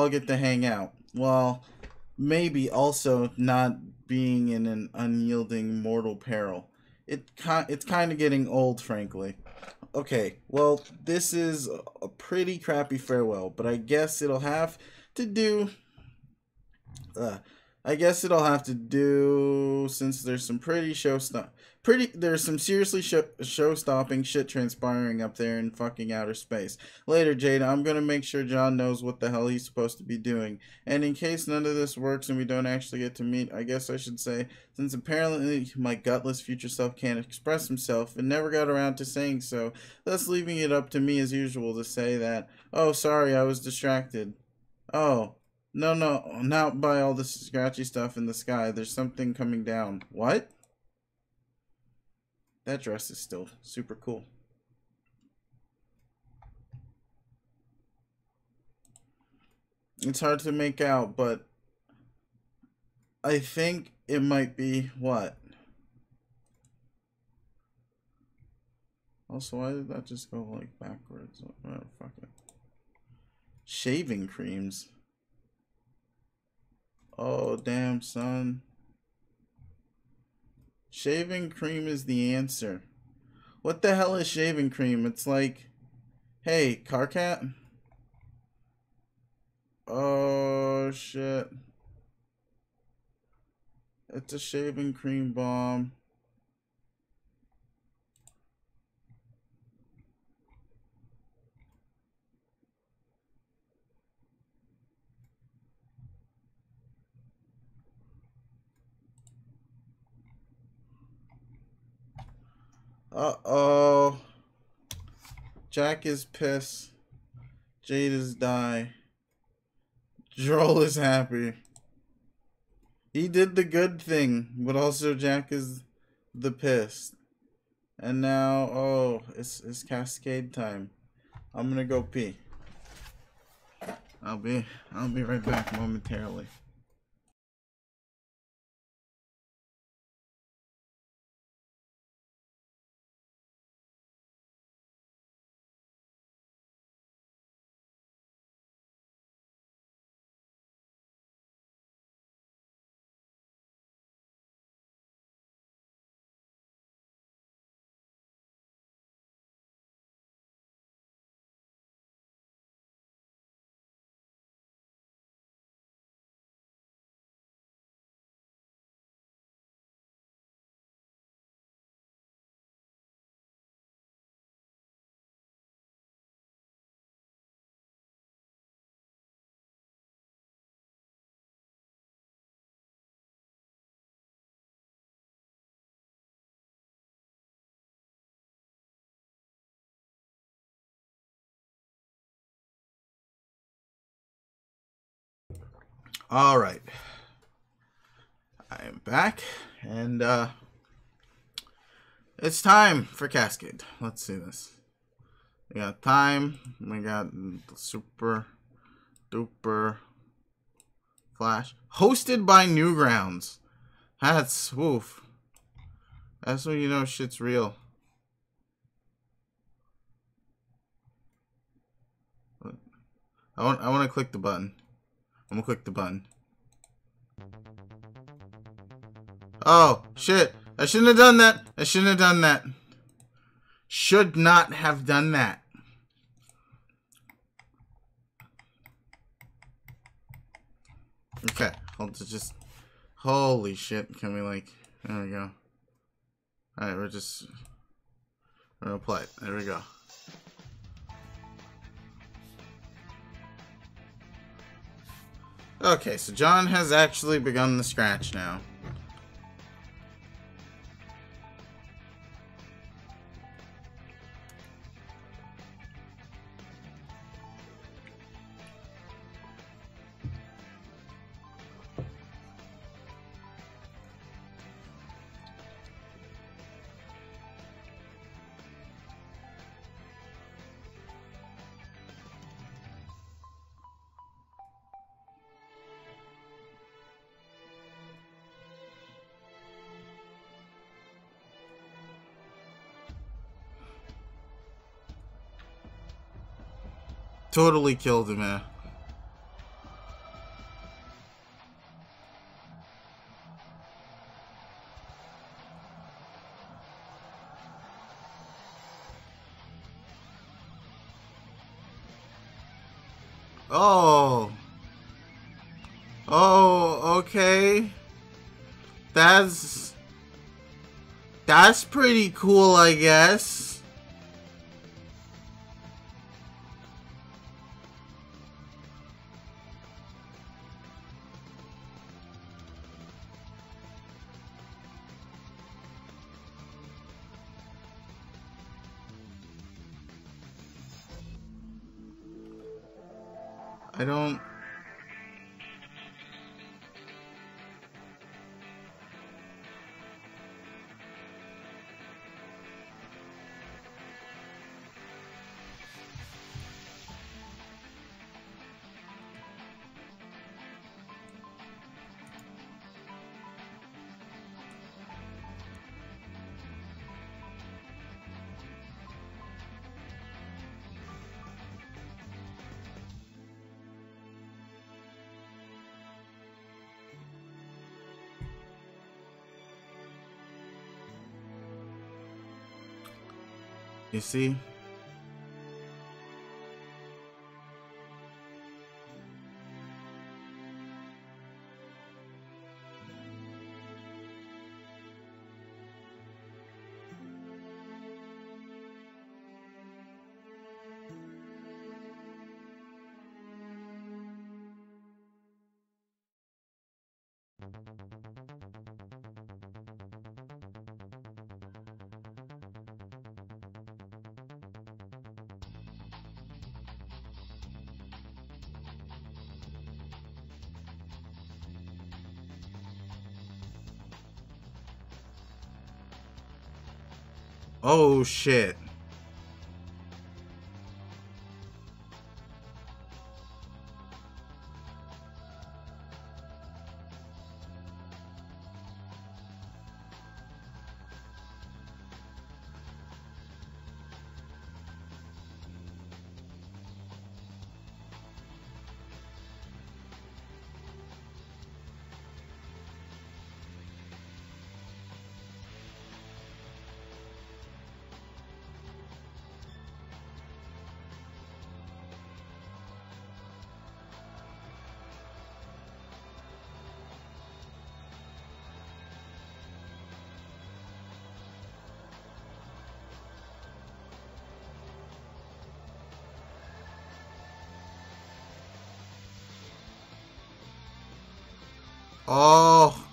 get to hang out. Well, maybe also not being in an unyielding mortal peril. It's kind of getting old, frankly. Okay, well, this is a pretty crappy farewell, but I guess it'll have to do. I guess it'll have to do, since there's some there's some seriously show-stopping shit transpiring up there in fucking outer space. Later, Jada, I'm gonna make sure John knows what the hell he's supposed to be doing. And in case none of this works and we don't actually get to meet, I guess I should say, since apparently my gutless future self can't express himself and never got around to saying so, thus leaving it up to me as usual to say that, oh, sorry, I was distracted. Oh. No, not by all this scratchy stuff in the sky. There's something coming down. What? That dress is still super cool. It's hard to make out, but I think it might be what? Also, why did that just go like backwards? Oh, fuck it. Shaving creams. Oh, damn, son. Shaving cream is the answer. What the hell is shaving cream? It's like, hey, car cat? Oh, shit. It's a shaving cream bomb. Uh-oh. Jack is pissed. Jade is die. Joel is happy. He did the good thing, but also Jack is the pissed. And now, oh, it's cascade time. I'm gonna go pee. I'll be right back momentarily. All right. I am back, and it's time for Cascade. Let's see this. We got time. We got the super duper flash. Hosted by Newgrounds. That's woof. That's when you know shit's real. I want to click the button. I'm gonna click the button. Oh shit! I shouldn't have done that. I shouldn't have done that. Should not have done that. Okay, hold to just. Holy shit! Can we like? There we go. All right, we're gonna play it. There we go. Okay, so John has actually begun the scratch now. Totally killed him, man. Oh. Oh, okay. That's pretty cool, I guess. I don't... You see? Oh shit. Oh,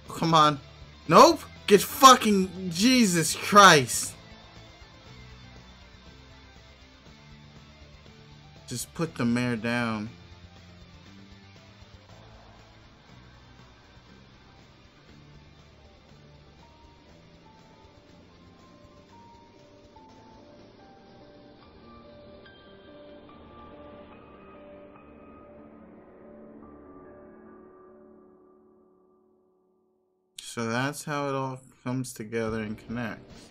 come on. Nope. Get fucking Jesus Christ. Just put the mare down. So that's how it all comes together and connects.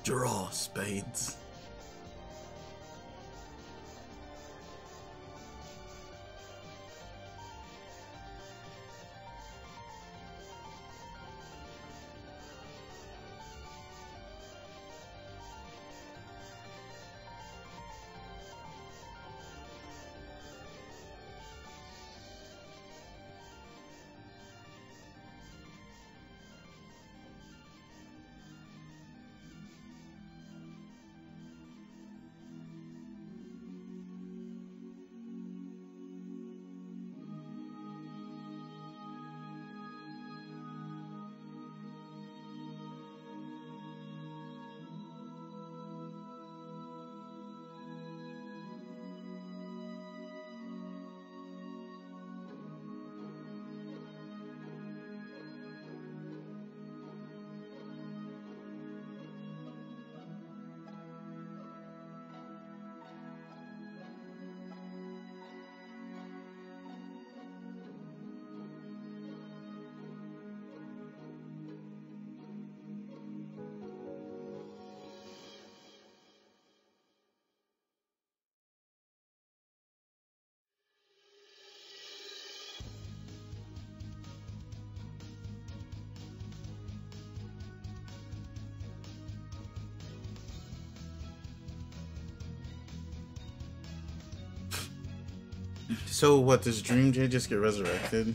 Draw, spades. So what, does Dream Jay just get resurrected?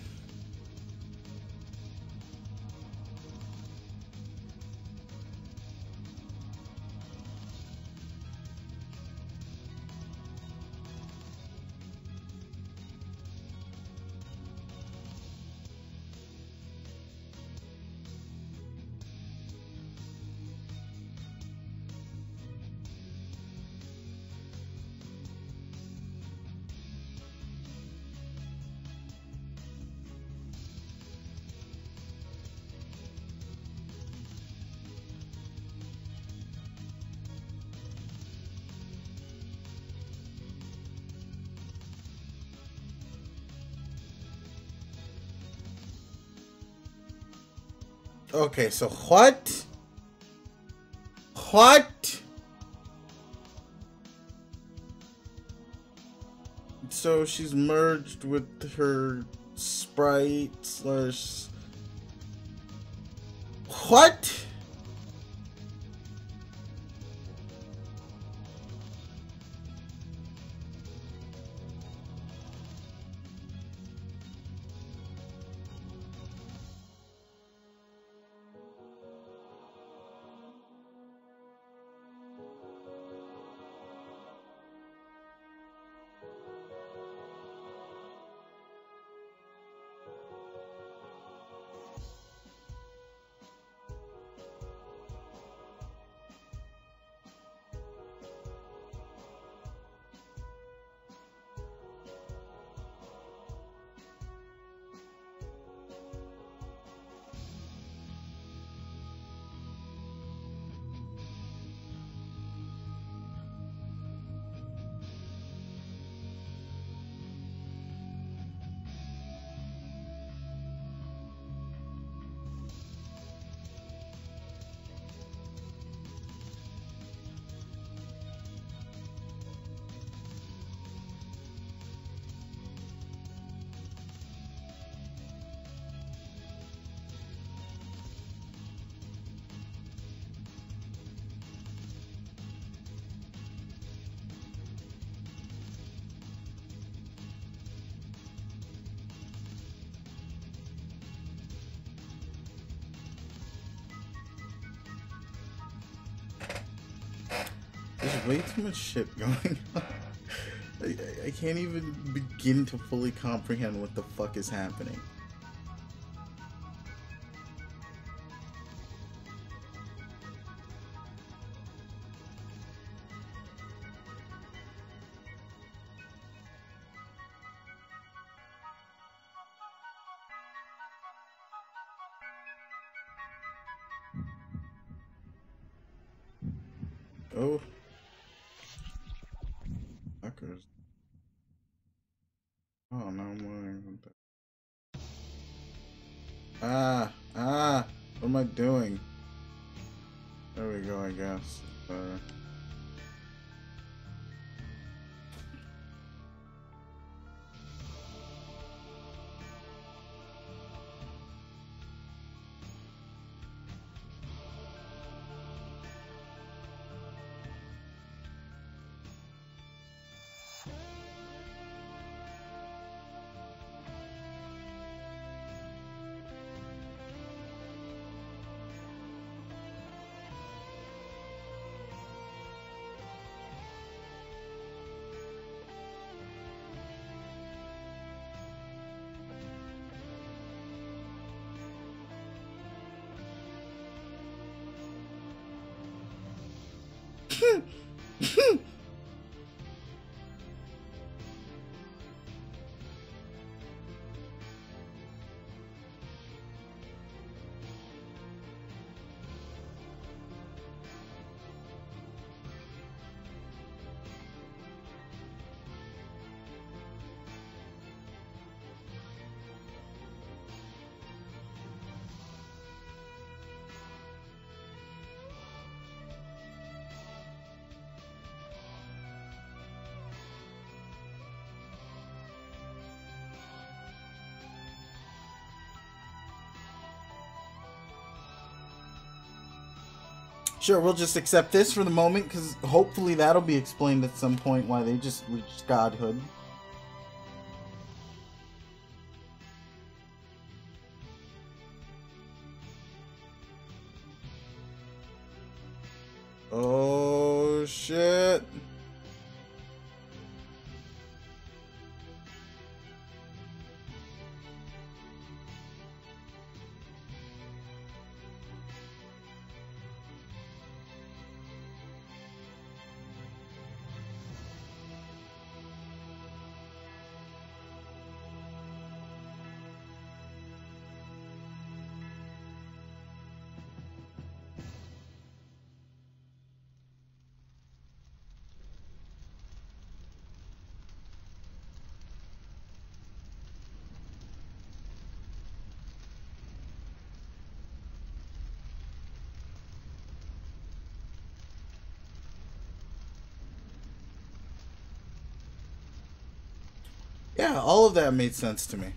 Okay, so what? What? So she's merged with her sprite slash... What? way too much shit going on. I can't even begin to fully comprehend what the fuck is happening. Oh. Fuckers. Oh, no more. What am I doing? There we go, I guess. Sure, we'll just accept this for the moment, because hopefully that'll be explained at some point why they just reached godhood. Oh, shit. Yeah, all of that made sense to me.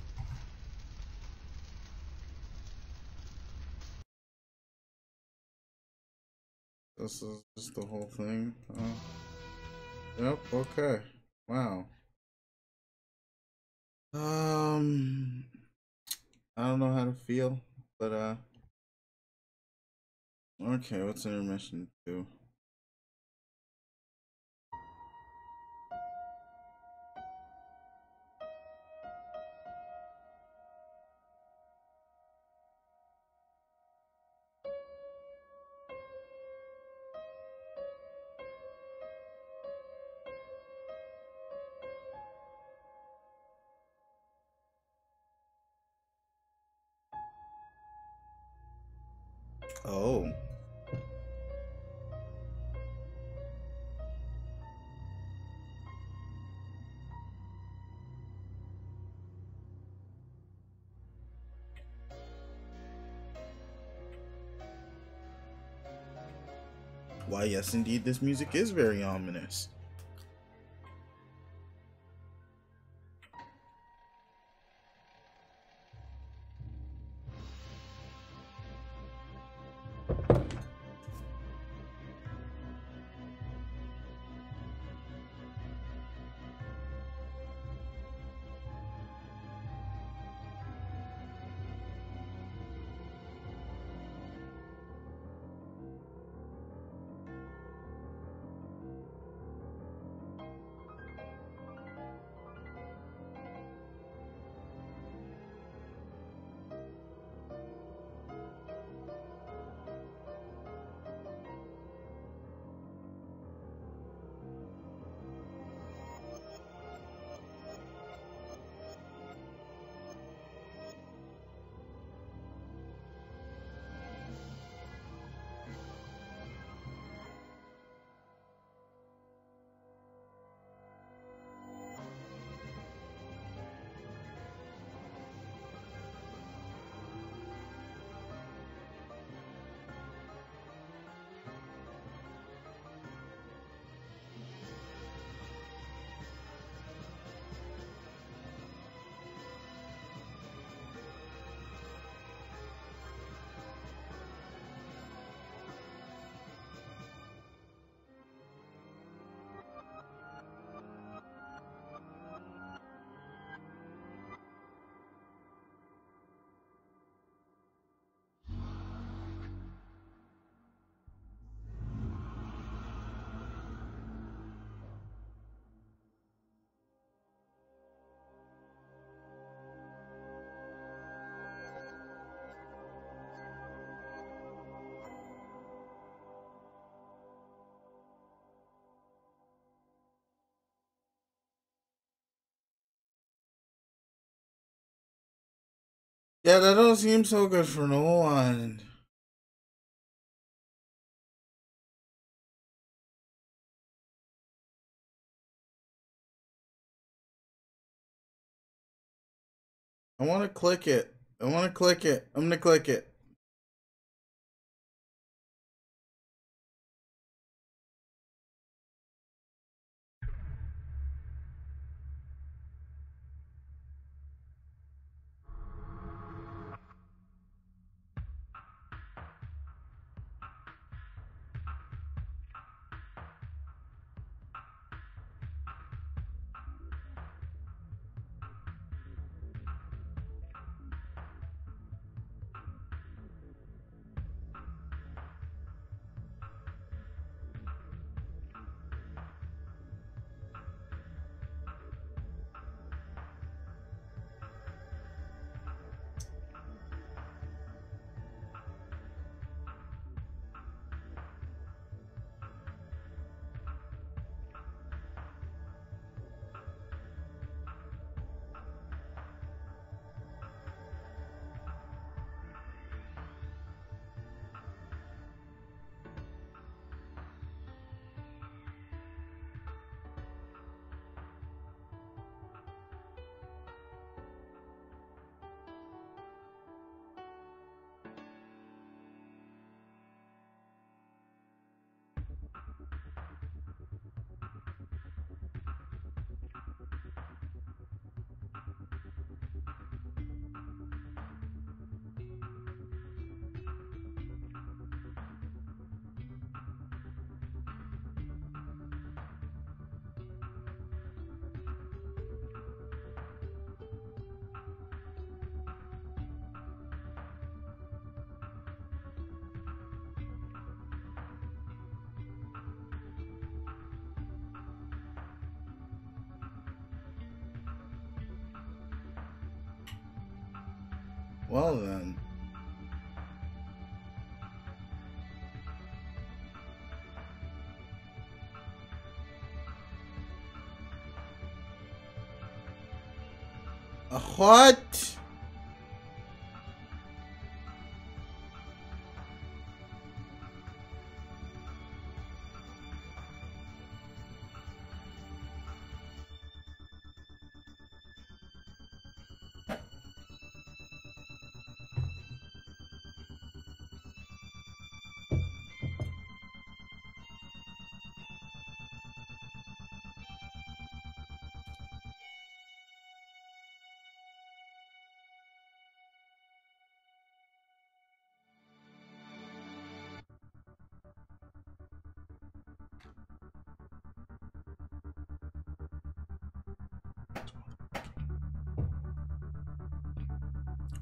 This is just the whole thing. Yep, okay. Wow. I don't know how to feel, but okay, what's intermission do? Oh. Why, yes, indeed, this music is very ominous. Yeah, that don't seem so good for no one. I want to click it. I want to click it. I'm gonna click it. Well then. What?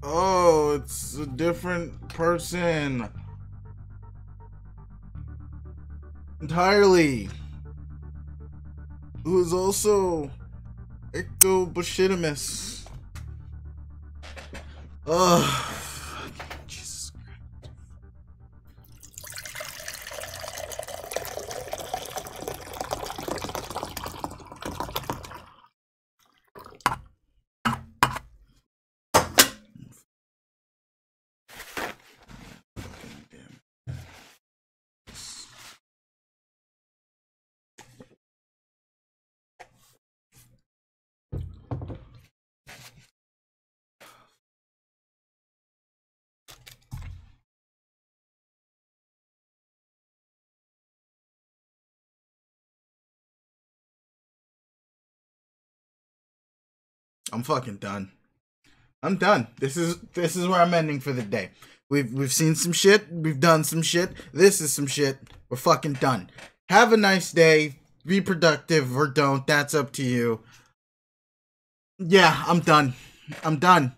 Oh, it's a different person. Entirely. Who is also ectobushidamus. Ugh. Jesus Christ. I'm fucking done. I'm done. This is where I'm ending for the day. We've seen some shit. We've done some shit. This is some shit. We're fucking done. Have a nice day. Be productive or don't. That's up to you. Yeah, I'm done. I'm done.